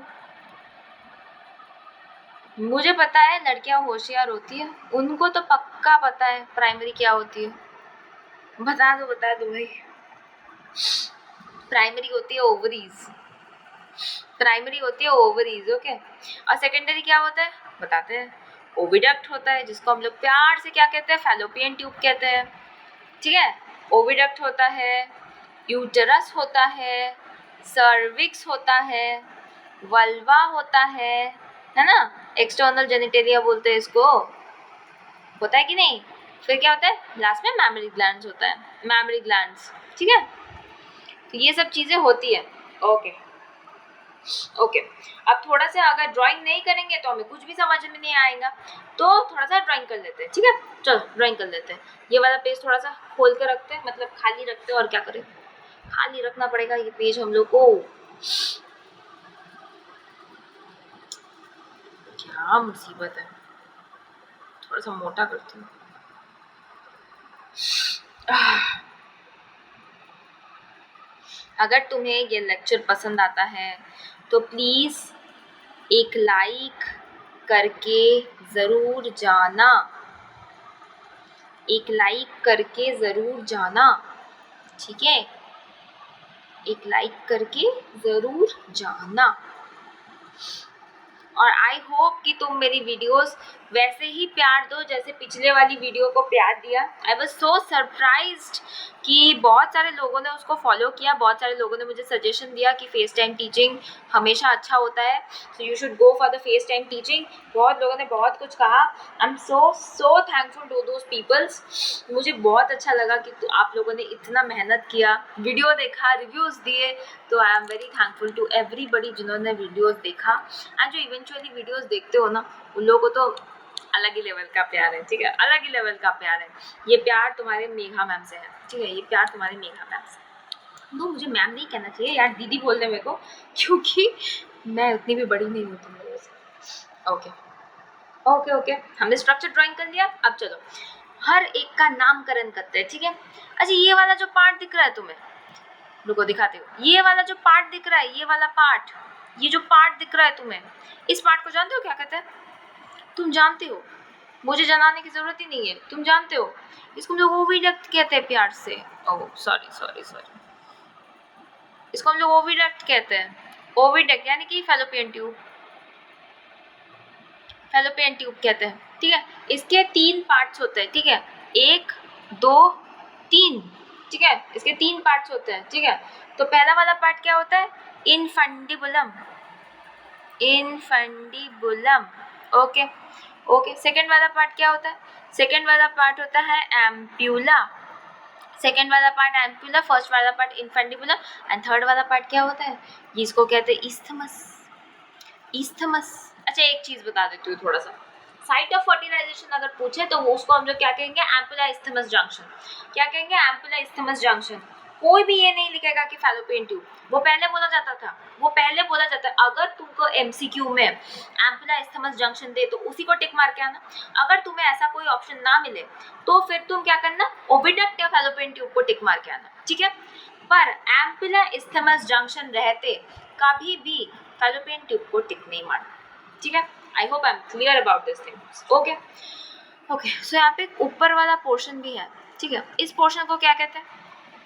मुझे पता है लड़कियां होशियार होती है, उनको तो पक्का पता है प्राइमरी क्या होती है। बता दो भाई। प्राइमरी होती है ओवरीज, प्राइमरी होती है ओवरीज। ओके, और सेकेंडरी क्या होता है? बताते हैं। ओविडक्ट होता है, जिसको हम लोग प्यार से क्या कहते हैं? फैलोपियन ट्यूब कहते हैं, ठीक है? ओविडक्ट होता है, यूटरस होता है, सर्विक्स होता है, वल्वा होता है ना? एक्सटर्नल जेनिटेलिया बोलते हैं इसको, होता है कि नहीं? फिर क्या होता है? लास्ट में मैमरी ग्लैंड्स होता है, मैमरी ग्लैंड्स, ठीक है? तो ये सब चीज़ें होती है। Okay okay. अब थोड़ा सा अगर ड्राइंग नहीं करेंगे तो हमें कुछ भी समझ में नहीं आएगा, तो थोड़ा सा ड्राइंग कर लेते हैं, ठीक है? चलो ड्राइंग कर लेते हैं। ये वाला पेज थोड़ा सा खोल के रखते हैं, मतलब खाली रखते हैं, और क्या करें, खाली रखना पड़ेगा ये पेज हम लोग को। क्या मुसीबत है, थोड़ा सा मोटा करती हूँ। अगर तुम्हें ये लेक्चर पसंद आता है तो प्लीज़ एक लाइक करके ज़रूर जाना, एक लाइक करके ज़रूर जाना, ठीक है? एक लाइक करके ज़रूर जाना। और आई होप कि तुम मेरी वीडियोस वैसे ही प्यार दो जैसे पिछले वाली वीडियो को प्यार दिया। आई वॉज सो सरप्राइज्ड कि बहुत सारे लोगों ने उसको फॉलो किया, बहुत सारे लोगों ने मुझे सजेशन दिया कि फेस टाइम टीचिंग हमेशा अच्छा होता है, so you should go for the face time teaching. बहुत लोगों ने बहुत कुछ कहा। I am so thankful to those peoples. मुझे बहुत अच्छा लगा कि आप लोगों ने इतना मेहनत किया, वीडियो देखा, रिव्यूज़ दिए, तो I am very thankful to everybody जिन्होंने वीडियोज़ देखा। एंड जो इवेंचुअली वीडियोज़ देखते हो ना, उन लोगों को तो अलग ही लेवल का प्यार है, ठीक है, अलग ही लेवल का प्यार है। ये प्यार तुम्हारे मेघा मैम से है, ठीक है, ये प्यार तुम्हारे मेघा मैम से। तो मुझे मैम नहीं कहना चाहिए यार, दीदी बोल रहे मेरे को, क्योंकि मैं उतनी भी बड़ी नहीं हूँ तुम लोगों से। ओके ओके ओके, हमने स्ट्रक्चर ड्राइंग कर लिया। अब चलो हर एक का नामकरण करते हैं, ठीक है। अच्छा, ये वाला जो पार्ट दिख रहा है तुम्हें, रुको दिखाते हो, ये वाला जो पार्ट दिख रहा है, ये वाला पार्ट, ये जो पार्ट दिख रहा है तुम्हें, इस पार्ट को जानते हो क्या कहते हैं? तुम जानते हो, मुझे जनाने की जरूरत ही नहीं है, तुम जानते हो। इसको हम लोग ओविडक्ट कहते हैं प्यार से। ओह सॉरी सॉरी सॉरी, इसको हम लोग ओविडक्ट कहते हैं। ओविडक्ट यानी कि फैलोपियन ट्यूब, फैलोपियन ट्यूब कहते हैं, ठीक है। इसके 3 पार्ट्स होते हैं, ठीक है, 1 2 3, ठीक है, इसके 3 पार्ट्स होते हैं, ठीक है। तो पहला वाला पार्ट क्या होता है? Infundibulum, infundibulum, okay okay. Second वाला पार्ट क्या होता है? सेकेंड वाला पार्ट होता है एम्प्यूला, सेकेंड वाला पार्ट एम्प्यूला, फर्स्ट वाला पार्ट इनफंडिबुलम, एंड थर्ड वाला पार्ट क्या होता है? इसको कहते हैं इस्थमस, इस्थमस। अच्छा, एक चीज बता देती हूँ थोड़ा सा, साइट ऑफ फर्टिलाइजेशन अगर पूछे तो उसको हम लोग क्या कहेंगे? Ampulla isthmus junction. क्या कहेंगे? Ampulla isthmus junction. कोई भी ये नहीं लिखेगा कि फैलोपियन ट्यूब, वो पहले बोला जाता था, वो पहले बोला जाता है। अगर तुमको एमसीक्यू में एम्पुला इस्थमस जंक्शन दे तो उसी को टिक मार के आना। अगर तुम्हें ऐसा कोई ऑप्शन ना मिले तो फिर तुम क्या करना? ओविडक्ट या फैलोपियन ट्यूब को टिक मार के आना, ठीक है। पर एम्पुला इस्थमस जंक्शन रहते कभी भी फैलोपियन ट्यूब को टिक नहीं मारना, ठीक है। I hope I am clear about this thing. Okay okay, so यहाँ पे ऊपर वाला पोर्शन भी है, ठीक है। इस पोर्शन को क्या कहते हैं?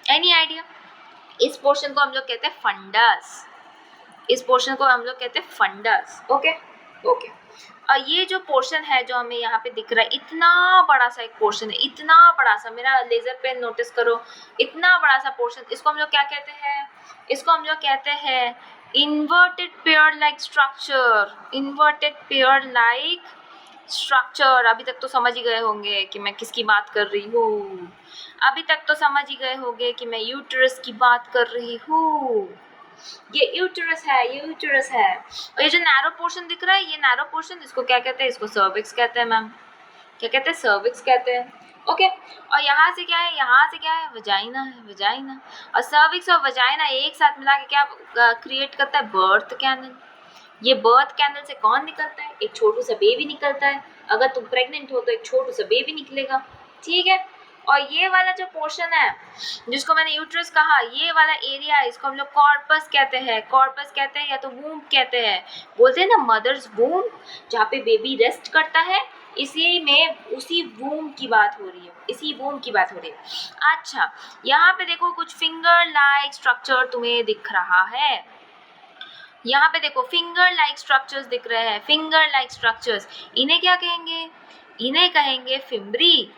Any idea? इस पोर्शन को हम लोग कहते हैं फंडस, इस पोर्शन को हम लोग कहते हैं फंडस, ओके ओके। और ये जो पोर्शन है जो हमें यहाँ पे दिख रहा है, इतना बड़ा सा एक पोर्शन है, इतना बड़ा सा, मेरा लेजर पेन नोटिस करो, इतना बड़ा सा पोर्शन, इसको हम लोग क्या कहते हैं? इसको हम लोग कहते हैं inverted pear like structure, inverted pear like structure। अभी तक तो समझ ही गए होंगे कि मैं किसकी बात कर रही हूँ, अभी तक तो समझ ही गए होंगे कि मैं यूट्रस की बात कर रही हूँ। ये यूट्रस है, ये यूट्रस है। और ये जो नैरो पोर्शन दिख रहा है, ये नैरो पोर्शन, इसको क्या कहते हैं? इसको सर्विक्स कहते हैं मैम। क्या कहते हैं? सर्विक्स कहते हैं, ओके। और यहाँ से क्या है? यहाँ से क्या है? वजाइना है, वजाइना। और सर्विक्स और वजाइना एक साथ मिला के क्या क्रिएट करता है? Birth canal. ये बर्थ कैनल से कौन निकलता है? एक छोटू सा बेबी निकलता है। अगर तुम प्रेग्नेंट हो तो एक छोटू सा बेबी निकलेगा, ठीक है। और ये वाला जो पोर्शन है जिसको मैंने यूट्रस कहा, ये वाला एरिया, इसको हम लोग कॉर्पस कहते हैं, कॉर्पस कहते हैं या तो वूम्ब कहते हैं। बोलते हैं ना मदर्स वूम्ब, जहाँ पे बेबी रेस्ट करता है, इसी में उसी वूम्ब की बात हो रही है, इसी वूम्ब की बात हो रही है। अच्छा, यहाँ पे देखो कुछ फिंगर लाइक स्ट्रक्चर तुम्हें दिख रहा है, यहाँ पे देखो फिंगर लाइक स्ट्रक्चर्स दिख रहे हैं, फिंगर लाइक स्ट्रक्चर्स। इन्हें क्या कहेंगे? इन्हें कहेंगे फिम्बरी,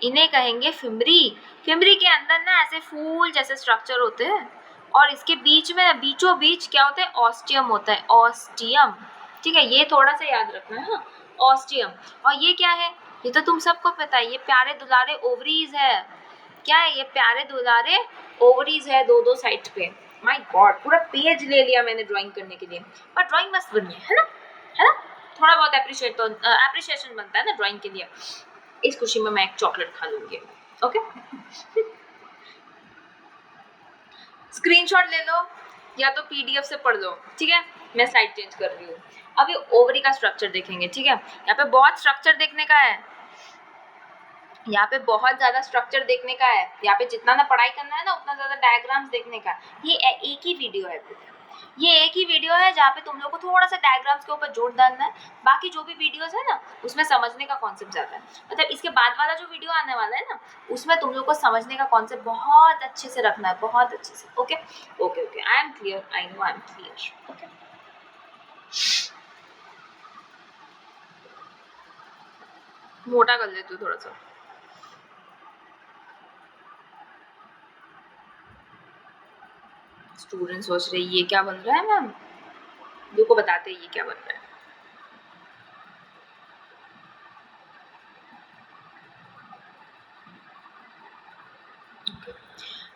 इन्हें कहेंगे फिम्बरी। फिम्बरी के अंदर ना ऐसे फूल जैसे स्ट्रक्चर होते हैं, और इसके बीच में बीचों बीच क्या होता है? ऑस्टियम होता है, ऑस्टियम, ठीक है। ये थोड़ा सा याद रखना है, हाँ, ऑस्टियम। और ये क्या है? ये तो तुम सबको पता है, ये प्यारे दुलारे ओवरीज है। क्या है? ये प्यारे दुलारे ओवरीज है, दो दो साइड पे। माय गॉड, पूरा पेज ले लिया मैंने ड्राइंग करने के लिए, पर ड्राइंग मस्त बनी है ना, है ना। थोड़ा बहुत एप्रिशिएशन बनता है ना ड्राइंग के लिए। इस खुशी में मैं एक चॉकलेट खा लूंगी, ओके। स्क्रीनशॉट ले लो या तो पीडीएफ से पढ़ लो, ठीक है। मैं स्लाइड चेंज कर रही हूँ। अभी ओवरी का स्ट्रक्चर देखेंगे, ठीक है। यहाँ पे बहुत स्ट्रक्चर देखने का है, यहाँ पे बहुत ज़्यादा स्ट्रक्चर देखने का है। यहाँ पे जितना ना पढ़ाई करना है ना, उतना ज़्यादा डायग्राम्स देखने का। ये एक ही वीडियो है, ये एक ही वीडियो है जहाँ पे तुम लोग को थोड़ा सा डायग्राम्स के ऊपर जोर डालना है। बाकी जो भी वीडियोस है ना, उसमें समझने का कॉन्सेप्ट ज़्यादा है। मतलब इसके बाद वाला जो वीडियो आने वाला है ना, उसमें तुम लोग को समझने का कॉन्सेप्ट बहुत अच्छे से रखना है, बहुत अच्छे से, okay okay okay. I am clear, I know I am clear, okay. मोटा कर लेती हूँ थोड़ा सा। स्टूडेंट सोच रहे ये क्या बन रहा है मैम, को बताते ये क्या बन रहा है।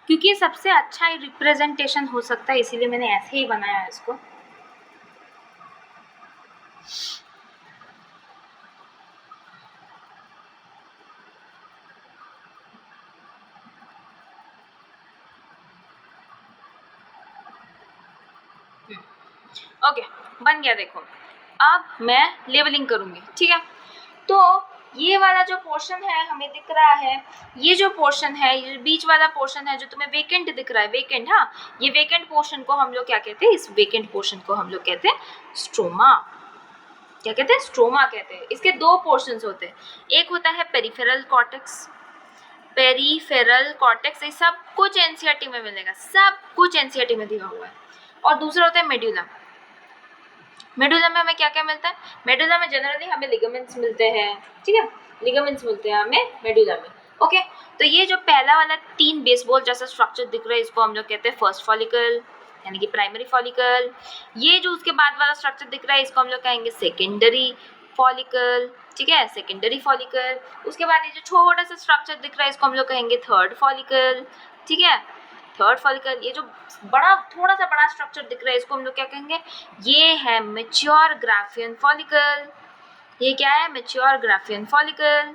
क्योंकि ये सबसे अच्छा रिप्रेजेंटेशन हो सकता है, इसीलिए मैंने ऐसे ही बनाया है इसको। ओके बन गया। देखो अब मैं लेबलिंग करूंगी, ठीक है। तो ये वाला जो पोर्शन है हमें दिख रहा है, ये जो पोर्शन है, ये बीच वाला पोर्शन है जो तुम्हें वेकेंट दिख रहा है, वेकेंट, हाँ, ये वेकेंट पोर्शन को हम लोग क्या कहते हैं, इस वेकेंट पोर्शन को हम लोग कहते हैं स्ट्रोमा। क्या कहते हैं? स्ट्रोमा कहते हैं। इसके दो पोर्शंस होते हैं, एक होता है पेरिफेरल कॉर्टेक्स, पेरिफेरल कॉर्टेक्स, ये सब कुछ एनसीईआरटी में मिलेगा, सब कुछ एनसीईआरटी में दिया हुआ है। और दूसरा होता है मेडुला। मेडुला में हमें क्या क्या मिलता है? मेडुला में जनरली हमें लिगामेंट्स मिलते हैं, ठीक है, लिगामेंट्स मिलते हैं हमें मेडुला में। ओके, तो ये जो पहला वाला 3 बेसबॉल जैसा स्ट्रक्चर दिख रहा है, इसको हम लोग कहते हैं फर्स्ट फॉलिकल, यानी कि प्राइमरी फॉलिकल। ये जो उसके बाद वाला स्ट्रक्चर दिख रहा है, इसको हम लोग कहेंगे सेकेंडरी फॉलिकल, ठीक है, सेकेंडरी फॉलिकल। उसके बाद ये जो छोटा सा स्ट्रक्चर दिख रहा है, इसको हम लोग कहेंगे थर्ड फॉलिकल, ठीक है, थर्ड फॉलिकल। ये जो बड़ा थोड़ा सा बड़ा स्ट्रक्चर दिख रहा है, इसको हम लोग क्या कहेंगे? ये है मैच्योर ग्राफियन फॉलिकल। ये क्या है? मैच्योर ग्राफियन फॉलिकल,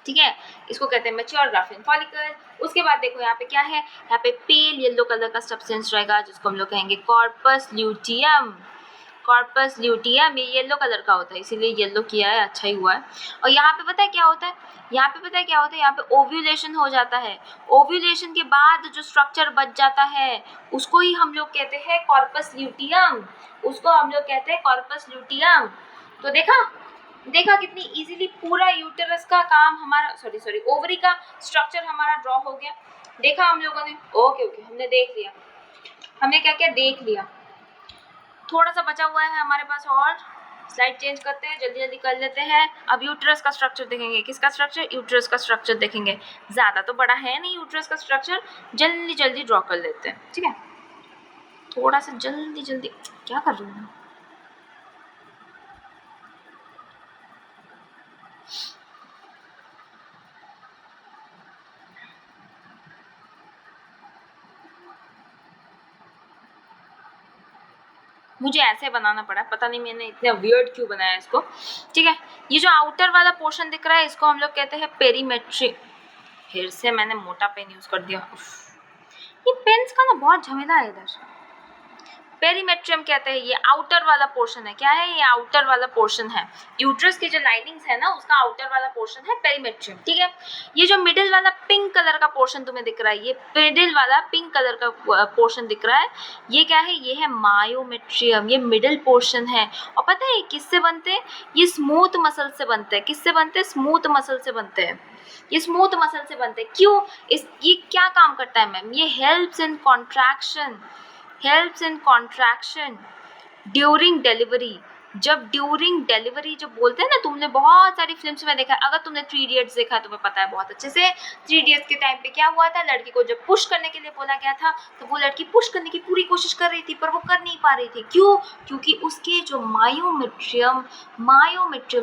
ठीक है, इसको कहते हैं मैच्योर ग्राफियन फॉलिकल। उसके बाद देखो यहाँ पे क्या है, यहाँ पे पेल येलो कलर का सब्सटेंस रहेगा जिसको हम लोग कहेंगे कॉर्पस ल्यूटियम। कॉर्पस ल्यूटियम ये येलो कलर का होता है, इसीलिए येलो किया है, अच्छा ही हुआ है। और यहाँ पे पता है क्या होता है, यहाँ पे पता है क्या होता है, यहाँ पे ओव्यूलेशन हो जाता है। ओव्यूलेशन के बाद जो स्ट्रक्चर बच जाता है उसको ही हम लोग कहते हैं कॉर्पस ल्यूटियम, उसको हम लोग कहते हैं कॉर्पस ल्यूटियम। तो देखा कितनी इजीली पूरा यूटेरस का काम हमारा, सॉरी ओवरी का स्ट्रक्चर हमारा ड्रॉ हो गया। देखा हम लोगों ने, ओके हमने देख लिया, हमने क्या क्या देख लिया। थोड़ा सा बचा हुआ है हमारे पास, और स्लाइड चेंज करते हैं, जल्दी जल्दी कर लेते हैं। अब यूट्रस का स्ट्रक्चर देखेंगे, किसका स्ट्रक्चर? यूट्रस का स्ट्रक्चर देखेंगे। ज़्यादा तो बड़ा है नहीं यूट्रस का स्ट्रक्चर, जल्दी जल्दी ड्रॉ कर लेते हैं, ठीक है, थोड़ा सा जल्दी जल्दी। क्या कर रही हूँ? मुझे ऐसे बनाना पड़ा, पता नहीं मैंने इतना वियर्ड क्यों बनाया इसको, ठीक है। ये जो आउटर वाला पोर्शन दिख रहा है, इसको हम लोग कहते हैं पेरीमेट्री। फिर से मैंने मोटा पेन यूज कर दिया, ये पेन्स का ना बहुत झमेला है इधर। पेरीमेट्रियम कहते हैं, ये आउटर वाला पोर्शन है। क्या है? ये आउटर वाला पोर्शन है, यूट्रस के जो लाइनिंग्स है ना, उसका आउटर वाला पोर्शन है पेरीमेट्रियम, ठीक है। ये जो मिडिल वाला पिंक कलर का पोर्शन तुम्हें दिख रहा है, ये मिडिल वाला पिंक कलर का पोर्शन दिख रहा है, ये क्या है? ये है मायोमेट्रियम, ये मिडिल पोर्शन है। और पता है ये किससे बनते हैं? ये स्मूथ मसल से बनते हैं। किससे बनते हैं? स्मूथ मसल से बनते हैं। ये स्मूथ मसल से बनते हैं। क्यों? ये क्या काम करता है मैम? ये helps in contraction, helps in contraction during delivery. जब ड्यूरिंग डिलीवरी जो बोलते हैं ना, तुमने बहुत सारी फिल्म्स में देखा है, अगर तुमने 3 इडियट्स देखा है तुम्हें पता है बहुत अच्छे से। 3 इडियट्स के टाइम पे क्या हुआ था, लड़की को जब पुश करने के लिए बोला गया था, तो वो लड़की पुश करने की पूरी कोशिश कर रही थी, पर वो कर नहीं पा रही थी। क्यों? क्योंकि उसके जो मायोमेट्रियम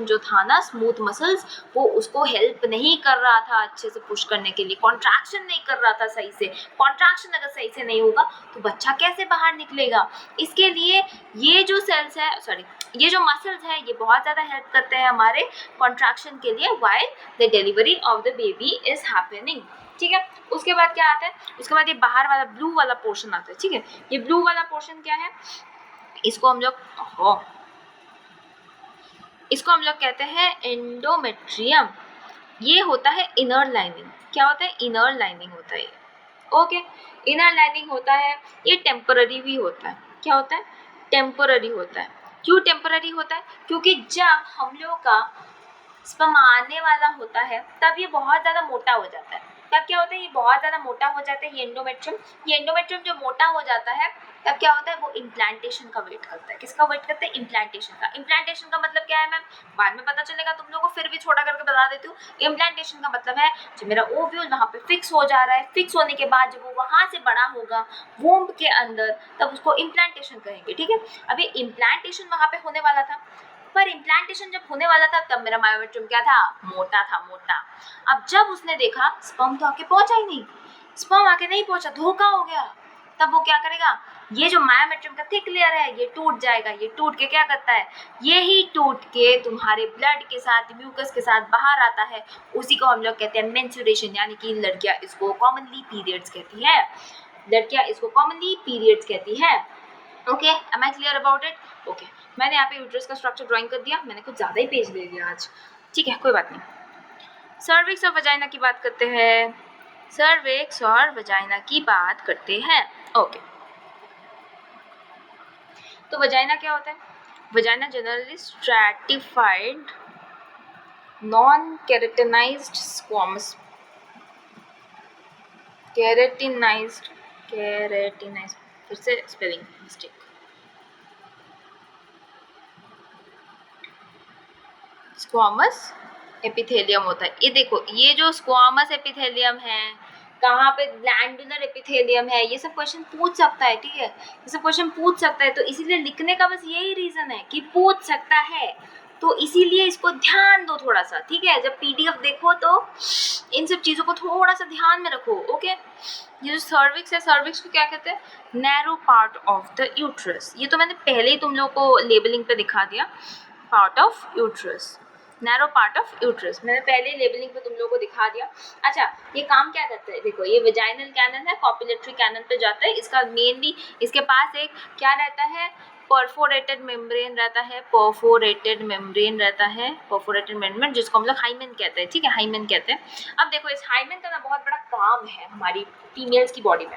जो था ना, स्मूथ मसल्स, वो उसको हेल्प नहीं कर रहा था अच्छे से पुश करने के लिए, कॉन्ट्रैक्शन नहीं कर रहा था सही से। कॉन्ट्रैक्शन अगर सही से नहीं होगा तो बच्चा कैसे बाहर निकलेगा? इसके लिए ये जो सेल्स है, सॉरी, ये जो मसल्स है, ये बहुत ज़्यादा हेल्प करते हैं हमारे कॉन्ट्रैक्शन के लिए while the delivery of the baby is happening, ठीक है। उसके बाद क्या आता है? उसके बाद ये बाहर वाला ब्लू वाला पोर्शन आता है, ठीक है। ये ब्लू वाला पोर्शन क्या है? इसको हम लोग कहते हैं एंडोमेट्रियम। ये होता है इनर लाइनिंग। क्या होता है? इनर लाइनिंग होता है, ओके, इनर लाइनिंग होता है। ये टेम्पररी भी होता है। क्या होता है? टेम्पररी होता है। क्यों टेम्पररी होता है? क्योंकि जब हम लोग का स्पर्म आने वाला होता है तब ये बहुत ज़्यादा मोटा हो जाता है। तब क्या होता है, ये बहुत ज़्यादा मोटा हो जाता है, ये एंडोमेट्रियम। ये एंडोमेट्रियम जब मोटा हो जाता है तब क्या होता है, वो इम्प्लांटेशन का वेट करता है। किसका वेट करता है? इम्प्लांटेशन का। इम्प्लांटेशन का मतलब क्या है मैम, बाद में पता चलेगा तुम लोगों को, फिर भी छोटा करके बता देती हूँ। इम्प्लांटेशन का मतलब है जब मेरा ओव्यूल वहाँ पे फिक्स हो जा रहा है, फिक्स होने के बाद जब वो वहाँ से बड़ा होगा वोम्ब के अंदर, तब उसको इम्प्लांटेशन कहेंगे, ठीक है। अभी इम्प्लांटेशन वहाँ पे होने वाला था, पर इम्प्लांटेशन जब होने वाला था तब मेरा मायोमेट्रियम क्या था? मोटा था, मोटा। अब जब उसने देखा स्पर्म तो आके पहुंचा ही नहीं, स्पर्म आके नहीं पहुंचा, धोखा हो गया, तब वो क्या करेगा, ये जो मायोमेट्रियम का थिक लेयर है ये टूट जाएगा। ये टूट के क्या करता है, ये ही टूट के तुम्हारे ब्लड के साथ, म्यूकस के साथ बाहर आता है। उसी को हम लोग कहते हैं मेंस्ट्रुएशन, यानी कि लड़कियां इसको कॉमनली पीरियड्स कहती है। लड़कियां इसको कॉमनली पीरियड्स कहती है। Okay, am I clear about it? Okay, मैंने यहाँ पे यूट्रस का स्ट्रक्चर ड्राइंग कर दिया, मैंने कुछ ज़्यादा ही पेज ले लिया आज, ठीक है, कोई बात नहीं। सर्विक्स और वजाइना की बात करते हैं, सर्विक्स और वजाइना की बात करते हैं। ओके, तो वजाइना क्या होता है? Vagina generally stratified non keratinized squamous, keratinized, keratinized, फिर से स्पेलिंग मिस्टेक, स्क्वामस एपिथेलियम होता है। ये देखो, ये जो स्क्वामस एपिथेलियम है, कहाँ पे ग्लैंडुलर एपिथेलियम है, ये सब क्वेश्चन पूछ सकता है, ठीक है, ये सब क्वेश्चन पूछ सकता है। तो इसीलिए लिखने का बस यही रीजन है कि पूछ सकता है, तो इसीलिए इसको ध्यान दो थोड़ा सा, ठीक है। जब पीडीएफ देखो तो इन सब चीज़ों को थोड़ा सा ध्यान में रखो। ओके, ये जो सर्विक्स है, सर्विक्स को क्या कहते हैं? Narrow part of the uterus. ये तो मैंने पहले ही तुम लोग को लेबलिंग पे दिखा दिया, part of uterus, narrow part of uterus, मैंने पहले लेबलिंग पे तुम लोगों को दिखा दिया। अच्छा, ये काम क्या करता है? देखो, ये वेजाइनल कैनल है, कॉपुलेटरी कैनल पे जाता है। इसका मेनली, इसके पास एक क्या रहता है, परफोरेटेड मेम्ब्रेन रहता है, परफोरेटेड मेम्ब्रेन रहता है, परफोरेटेड मेम्ब्रेन, जिसको हम लोग हाइमेन कहते हैं, ठीक है, हाइमेन कहते हैं। अब देखो, इस हाइमेन का ना बहुत बड़ा काम है हमारी फीमेल्स की बॉडी में।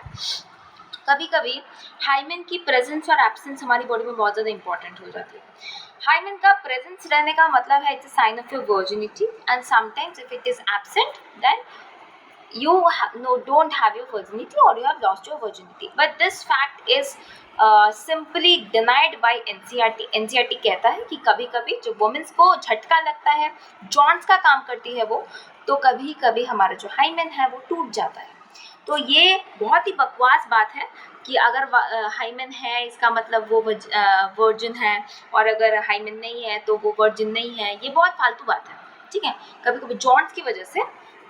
कभी कभी हाइमेन की प्रेजेंस और एब्सेंस हमारी बॉडी में बहुत ज़्यादा इंपॉर्टेंट हो जाती है। हाइमेन का प्रेजेंस रहने का मतलब है it's a sign of your virginity, and sometimes if it is absent then you don't have your virginity or you have lost your virginity, but this fact is simply denied by NCERT. NCERT कहता है कि कभी कभी जो women's को झटका लगता है, जॉन्स का काम करती है वो, तो कभी कभी हमारा जो हाइमेन है वो टूट जाता है। तो ये बहुत ही बकवास बात है कि अगर हाइमेन है इसका मतलब वो वर्जिन है, और अगर हाइमेन नहीं है तो वो वर्जिन नहीं है। ये बहुत फालतू बात है, ठीक है। कभी कभी जॉन्स की वजह से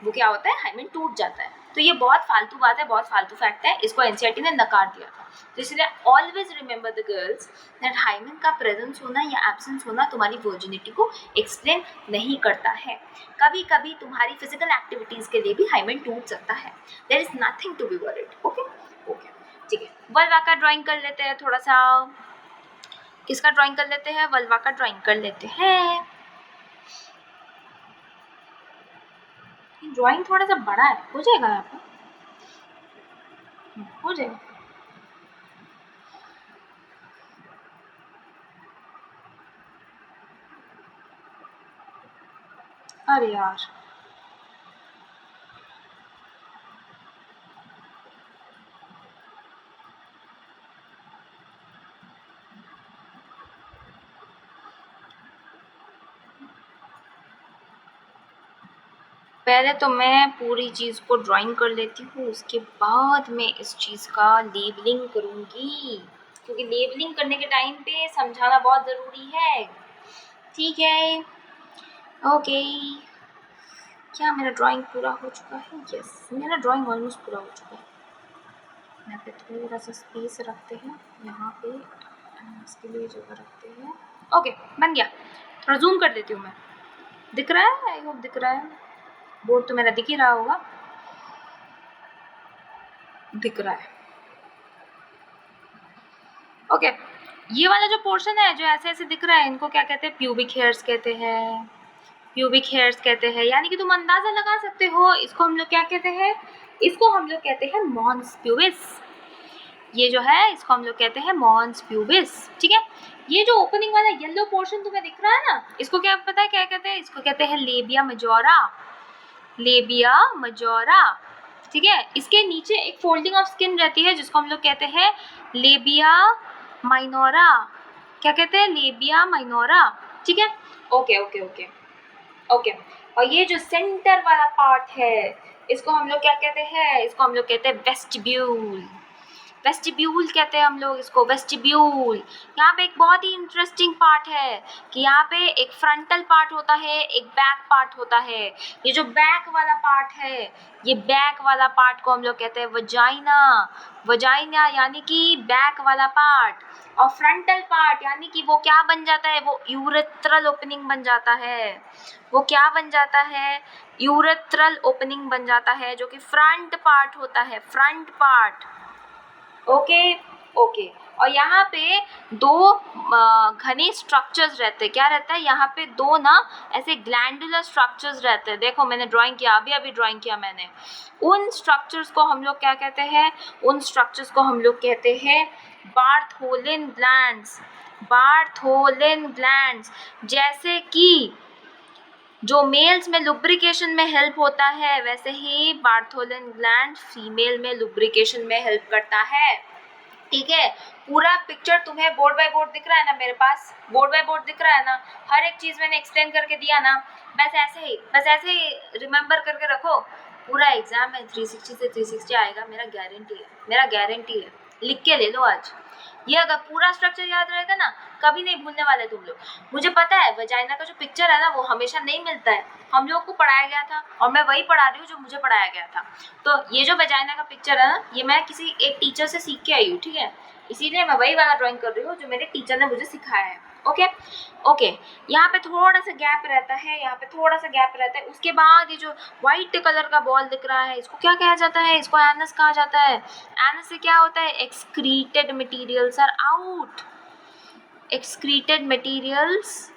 वो क्या होता है, हाइमेन टूट जाता है। तो ये बहुत फालतू बात है, बहुत फालतू फैक्ट है, इसको एनसीईआरटी ने नकार दिया था। तो इसलिए always remember the girls that hymen का प्रेजेंस होना या एब्सेंस होना तुम्हारी वर्जिनिटी को एक्सप्लेन नहीं करता है। कभी कभी तुम्हारी फिजिकल एक्टिविटीज के लिए भी हाइमेन टूट सकता है, there is nothing to be worried. Okay okay, ठीक है। वल्वा का ड्राइंग कर लेते हैं थोड़ा सा, किसका ड्राइंग कर लेते हैं? वल्वा का ड्राइंग कर लेते हैं। ड्राइंग थोड़ा सा बड़ा है, हो जाएगा यहाँ पे, हो जाएगा। अरे यार, पहले तो मैं पूरी चीज़ को ड्राइंग कर लेती हूँ, उसके बाद मैं इस चीज़ का लेबलिंग करूँगी, क्योंकि लेबलिंग करने के टाइम पे समझाना बहुत ज़रूरी है, ठीक है। ओके, क्या मेरा ड्राइंग पूरा हो चुका है? यस, मेरा ड्राइंग ऑलमोस्ट पूरा हो चुका है। यहाँ पे थोड़ा सा स्पेस रखते हैं, यहाँ पे इसके लिए जगह रखते हैं। ओके, बन गया। थोड़ा जूम कर देती हूँ मैं, दिख रहा है? आई होप दिख रहा है, बोर्ड तो मेरा दिख ही रहा होगा, दिख रहा है। ओके, ये वाला जो पोर्शन है जो ऐसे ऐसे दिख रहा है, इनको क्या कहते हैं? प्यूबिक हेयर्स कहते हैं, प्यूबिक हेयर्स कहते हैं। यानी कि तुम अंदाजा लगा सकते हो, इसको हम लोग क्या कहते हैं? इसको हम लोग कहते हैं मॉन्स प्यूबिस। ये जो है इसको हम लोग कहते हैं मॉन्स प्यूबिस, ठीक है। ये जो ओपनिंग वाला येलो पोर्शन तुम्हें दिख रहा है ना, इसको क्या पता है क्या कहते हैं? इसको कहते हैं लेबिया मेजोरा, लेबिया मेजोरा, ठीक है। इसके नीचे एक फोल्डिंग ऑफ स्किन रहती है जिसको हम लोग कहते हैं लेबिया माइनोरा। क्या कहते हैं? Labia minora. ठीक है, ओके ओके ओके ओके। और ये जो सेंटर वाला पार्ट है इसको हम लोग क्या कहते हैं? इसको हम लोग कहते हैं वेस्टिब्यूल। वेस्टिब्यूल कहते हैं हम लोग इसको, वेस्टिब्यूल। यहाँ पे एक बहुत ही इंटरेस्टिंग पार्ट है कि यहाँ पे एक फ्रंटल पार्ट होता है, एक बैक पार्ट होता है। ये जो बैक वाला पार्ट है, ये बैक वाला पार्ट को हम लोग कहते हैं वजाइना। वजाइना यानी कि बैक वाला पार्ट। और फ्रंटल पार्ट यानी कि वो क्या बन जाता है? वो यूरेथ्रल ओपनिंग बन जाता है। वो क्या बन जाता है? यूरेथ्रल ओपनिंग बन जाता है, जो कि फ्रंट पार्ट होता है, फ्रंट पार्ट। Okay okay. और यहाँ पे दो घने स्ट्रक्चर्स रहते हैं। क्या रहता है? यहाँ पे दो ना ऐसे ग्लैंडुलर स्ट्रक्चर्स रहते हैं। देखो मैंने ड्राइंग किया, अभी ड्राइंग किया मैंने। उन स्ट्रक्चर्स को हम लोग क्या कहते हैं? उन स्ट्रक्चर्स को हम लोग कहते हैं बार्थोलिन ग्लैंड्स। Bartholin glands. जैसे कि जो मेल्स में लुब्रिकेशन में हेल्प होता है, वैसे ही बार्थोलिन ग्लैंड फीमेल में लुब्रिकेशन में हेल्प करता है। ठीक है, पूरा पिक्चर तुम्हें बोर्ड बाय बोर्ड दिख रहा है ना? मेरे पास बोर्ड बाय बोर्ड दिख रहा है ना? हर एक चीज मैंने एक्सप्लेन करके दिया ना? बस ऐसे ही रिमेम्बर करके रखो। पूरा एग्जाम में 360 से 360 आएगा, मेरा गारंटी है। लिख के ले लो आज। ये अगर पूरा स्ट्रक्चर याद रहेगा ना, कभी नहीं भूलने वाले तुम लोग। मुझे पता है वजाइना का जो पिक्चर है ना, वो हमेशा नहीं मिलता है। हम लोग को पढ़ाया गया था और मैं वही पढ़ा रही हूँ जो मुझे पढ़ाया गया था। तो ये जो वजाइना का पिक्चर है ना, ये मैं किसी एक टीचर से सीख के आई हूँ। ठीक है, इसीलिए मैं वही वाला ड्राइंग कर रही हूँ जो मेरे टीचर ने मुझे सिखाया है। Okay okay. यहाँ पे थोड़ा सा गैप रहता है, यहाँ पे थोड़ा सा गैप रहता है। उसके बाद ये जो व्हाइट कलर का बॉल दिख रहा है, इसको क्या कहा जाता है? इसको एनस कहा जाता है। एनस से क्या होता है? Excreted materials are out. Excreted materials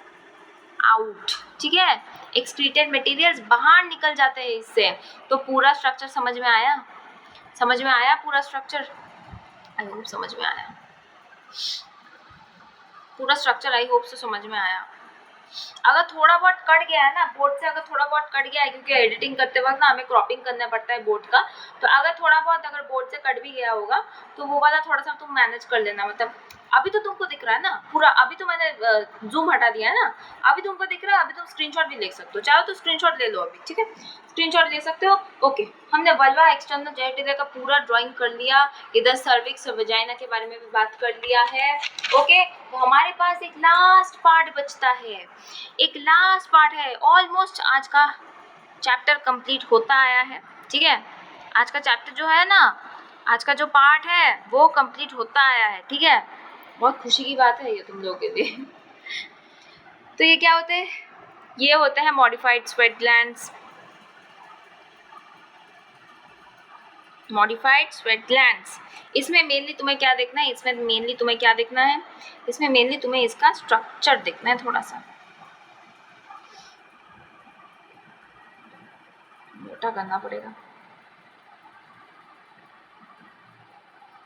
out. ठीक है, एक्सक्रीटेड मटीरियल्स बाहर निकल जाते हैं इससे। तो पूरा स्ट्रक्चर समझ में आया? समझ में आया पूरा स्ट्रक्चर? आई होप समझ में आया पूरा स्ट्रक्चर। आई होप से समझ में आया। अगर थोड़ा बहुत कट गया है ना बोर्ड से, अगर थोड़ा बहुत कट गया है, क्योंकि एडिटिंग करते वक्त ना हमें क्रॉपिंग करना पड़ता है बोर्ड का, तो अगर थोड़ा बहुत अगर बोर्ड से कट भी गया होगा तो वो वाला थोड़ा सा तुम मैनेज कर लेना। मतलब अभी तो तुमको दिख रहा है ना पूरा, अभी तो मैंने जूम हटा दिया है ना, अभी तुमको दिख रहा है। अभी तुम स्क्रीनशॉट भी ले सकते हो, चाहो तो स्क्रीनशॉट ले लो अभी। ठीक है, स्क्रीनशॉट ले सकते हो। ओके, हमने वल्वा एक्सटर्नल जेनिटलिया का पूरा ड्राइंग कर लिया। इधर सर्विक्स और वजाइना के बारे में भी बात कर लिया है। ओके, तो हमारे पास एक लास्ट पार्ट बचता है। एक लास्ट पार्ट है। ऑलमोस्ट आज का चैप्टर कंप्लीट होता आया है। ठीक है, आज का चैप्टर जो है ना, आज का जो पार्ट है वो कंप्लीट होता आया है। ठीक है, बहुत खुशी की बात है ये तुम लोगों के लिए। तो ये क्या होते हैं? ये होते हैं modified sweat glands. Modified sweat glands. इसमें मेनली तुम्हें क्या देखना है? इसमें मेनली तुम्हें क्या देखना है? इसमें मेनली तुम्हें इसका स्ट्रक्चर देखना है थोड़ा सा। मोटा करना पड़ेगा।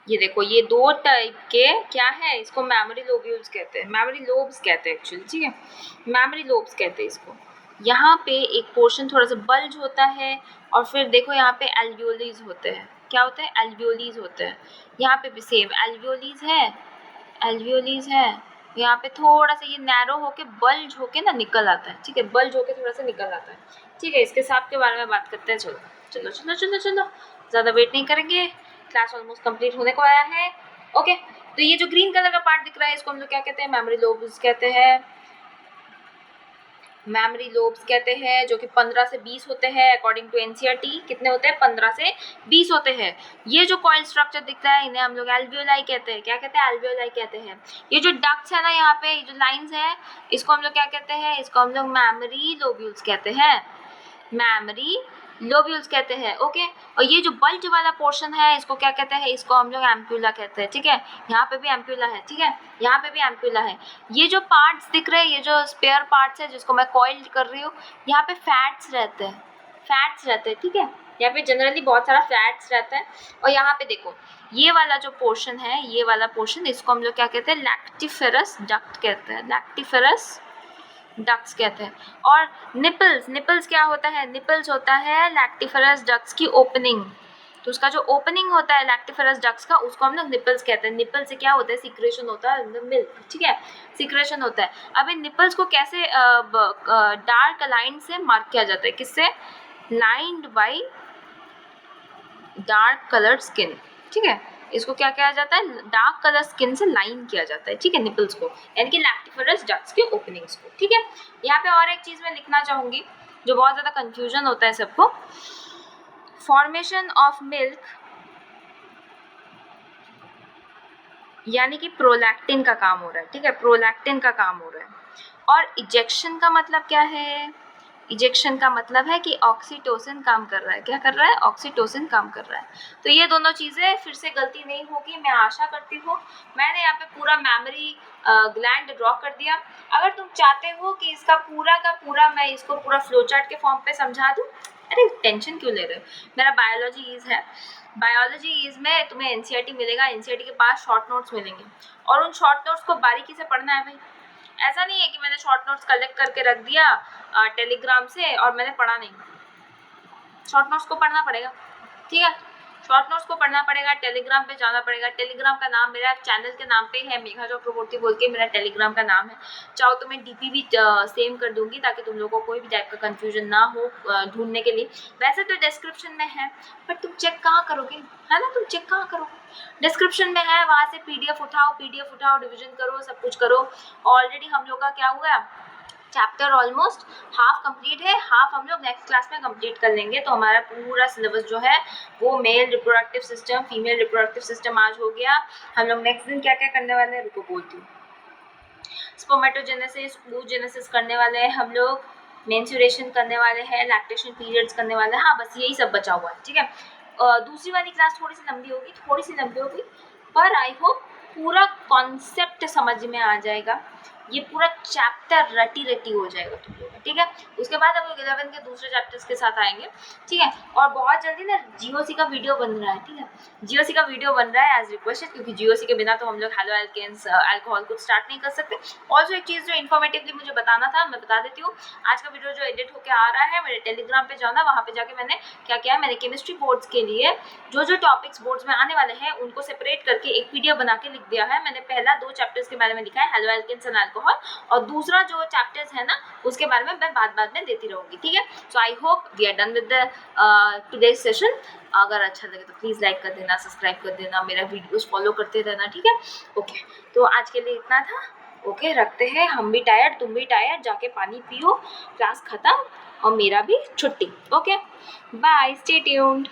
ये देखो, ये दो टाइप के क्या है, इसको मेमोरी लोब्यूल्स कहते हैं, मेमोरी लोब्स कहते हैं एक्चुअली। ठीक है, मेमोरी लोब्स कहते हैं इसको। यहाँ पे एक पोर्शन थोड़ा सा बल्ज होता है और फिर देखो यहाँ पे एल्वियोलीज होते हैं। क्या होते हैं? एल्वियोलीज होते हैं। यहाँ पे भी सेम एल्वियोलीज है, एल्वियोलीज है। यहाँ पे थोड़ा सा ये नैरो होके बल्ज होके ना निकल आता है। ठीक है, बल्ज होके थोड़ा सा निकल आता है। ठीक है, इसके साथ के बारे में बात करते हैं। चलो चलो चलो चलो चलो, ज़्यादा वेट नहीं करेंगे, क्लास ऑलमोस्ट कंप्लीट होने को आया है। ओके, तो ये जो ग्रीन कलर का पार्ट दिख रहा है इसको हम लोग क्या कहते हैं? मेमोरी लोब्स कहते हैं। मेमोरी लोब्स कहते हैं, जो कि 15 से 20 होते हैं अकॉर्डिंग टू एनसीईआरटी। कितने होते हैं? 15 से 20 होते हैं। ये जो कॉइल स्ट्रक्चर दिखता है इन्हें हम लोग एल्वियोलाई कहते हैं। क्या कहते हैं? एल्वियोलाई कहते हैं। ये जो डक्ट्स है ना, यहाँ पे ये जो लाइंस है, इसको हम लोग क्या कहते हैं? इसको हम लोग मेमोरी लोब्यूल्स कहते हैं। मेमोरी लोब्यूल्स कहते हैं। ओके, और ये जो बल्ज वाला पोर्शन है इसको क्या कहते हैं? इसको हम लोग एम्प्यूला कहते हैं। ठीक है, यहाँ पे भी एम्प्यूला है। ठीक है, यहाँ पे भी एम्प्यूला है। ये जो पार्ट्स दिख रहे हैं, ये जो स्पेयर पार्ट्स है जिसको मैं कॉइल्ड कर रही हूँ, यहाँ पे फैट्स रहते हैं, फैट्स रहते हैं। ठीक है, यहाँ पे जनरली बहुत सारा फैट्स रहता है। और यहाँ पे देखो, ये वाला जो पोर्शन है, ये वाला पोर्शन, इसको हम लोग क्या कहते हैं? लैक्टिफेरस डक्ट कहते हैं, लैक्टिफेरस डक्ट्स कहते हैं। और निपल्स, निपल्स क्या होता है? निपल्स होता है लैक्टिफेरस डक्ट्स की ओपनिंग। तो उसका जो ओपनिंग होता है लैक्टिफरस डक्ट्स का उसको हम लोग निपल्स कहते हैं। निपल से क्या होता है, सिक्रेशन होता है मिल्क, ठीक है, सिक्रेशन होता है। अब इन निपल्स को कैसे डार्क लाइन से मार्क किया जाता है, किससे, lined by dark coloured skin, ठीक है, इसको क्या किया जाता है, डार्क कलर स्किन से लाइन किया जाता है, ठीक है, निपल्स को, यानी कि लैक्टिफरस डक्ट्स के ओपनिंग्स को, ठीक है। यहाँ पे और एक चीज मैं लिखना चाहूंगी जो बहुत ज्यादा कंफ्यूजन होता है सबको, फॉर्मेशन ऑफ मिल्क यानी कि प्रोलैक्टिन का काम हो रहा है, ठीक है, प्रोलैक्टिन का काम हो रहा है। और इजेक्शन का मतलब क्या है, इजेक्शन का मतलब है कि ऑक्सीटोसिन काम कर रहा है, क्या कर रहा है, ऑक्सीटोसिन काम कर रहा है। तो ये दोनों चीज़ें फिर से गलती नहीं होगी, मैं आशा करती हूँ। मैंने यहाँ पे पूरा मेमोरी ग्लैंड ड्रॉ कर दिया। अगर तुम चाहते हो कि इसका पूरा का पूरा मैं इसको पूरा फ्लो चार्ट के फॉर्म पे समझा दूँ, अरे टेंशन क्यों ले रहे हो, मेरा बायोलॉजी ईज है, बायोलॉजी ईज में तुम्हें एनसीईआरटी मिलेगा, एनसीईआरटी के पास शॉर्ट नोट्स मिलेंगे और उन शॉर्ट नोट्स को बारीकी से पढ़ना है भाई। ऐसा नहीं है कि मैंने शॉर्ट नोट्स कलेक्ट करके रख दिया टेलीग्राम से और मैंने पढ़ा नहीं, शॉर्ट नोट्स को पढ़ना पड़ेगा, ठीक है, शॉर्ट नोट्स को पढ़ना पड़ेगा, टेलीग्राम पे जाना पड़ेगा। टेलीग्राम का नाम मेरा चैनल के नाम पे है, मेघा चक्रवर्ती बोल के मेरा टेलीग्राम का नाम है। चाहो तो मैं डीपी भी सेम कर दूंगी ताकि तुम लोगों को कोई भी टाइप का कंफ्यूजन ना हो ढूंढने के लिए। वैसे तो डिस्क्रिप्शन में है बट तुम चेक कहाँ करोगे, है ना, तुम चेक कहाँ करोगे, डिस्क्रिप्शन में है, वहाँ से पीडीएफ उठाओ, डिवीजन करो, सब कुछ करो। ऑलरेडी हम लोग का क्या हुआ, चैप्टर ऑलमोस्ट हाफ कंप्लीट है, हाफ हम लोग नेक्स्ट क्लास में कंप्लीट कर लेंगे। तो हमारा पूरा सिलेबस जो है वो mail reproductive system, female reproductive system आज हो गया। हम लोग नेक्स्ट दिन क्या क्या करने वाले हैं, रुको बोलती हूँ, स्पर्मेटोजेनेसिस, oogenesis करने वाले हैं हम लोग, मेंस्ट्रुएशन करने वाले हैं, लैक्टेशन पीरियड्स करने वाले हैं, हाँ बस यही सब बचा हुआ है, ठीक है। दूसरी वाली क्लास थोड़ी सी लंबी होगी, पर आई होप पूरा कॉन्सेप्ट समझ में आ जाएगा, ये पूरा चैप्टर रटी हो जाएगा तुम लोग, ठीक है। उसके बाद हम लोग 11 के दूसरे चैप्टर्स के साथ आएंगे, ठीक है। और बहुत जल्दी ना जीओसी का वीडियो बन रहा है, ठीक है, जीओसी का वीडियो बन रहा है एज रिक्वेस्टेड, क्योंकि जीओसी के बिना तो हम लोग हेलो एल्केन्स अल्कोहल को स्टार्ट नहीं कर सकते। ऑल्सो एक चीज़ जो इन्फॉर्मेटिवली मुझे बताना था मैं बता देती हूँ, आज का वीडियो जो एडिट होकर आ रहा है मेरे टेलीग्राम पे जाना, वहाँ पे जाके मैंने क्या किया है, मैंने केमिस्ट्री बोर्ड्स के लिए जो टॉपिक्स बोर्ड्स में आने वाले हैं उनको सेपरेट करके एक पीडीएफ बना के लिख दिया है। मैंने पहला 2 चैप्टर्स के बारे में लिखा है, हेलो एल्केन्स एंड अल्कोहल, और दूसरा जो चैप्टर्स है ना उसके बारे में मैं बाद में देती रहूंगी, ठीक है। So I hope we are done with the today's session. अगर अच्छा लगे तो प्लीज़ लाइक कर देना, सब्सक्राइब कर देना, मेरा वीडियोस फॉलो करते रहना, ठीक है। ओके, तो आज के लिए इतना था। ओके, रखते हैं, हम भी टायर्ड, तुम भी टायर्ड, जाके पानी पियो, क्लास खत्म और मेरा भी छुट्टी। Okay, bye, stay tuned.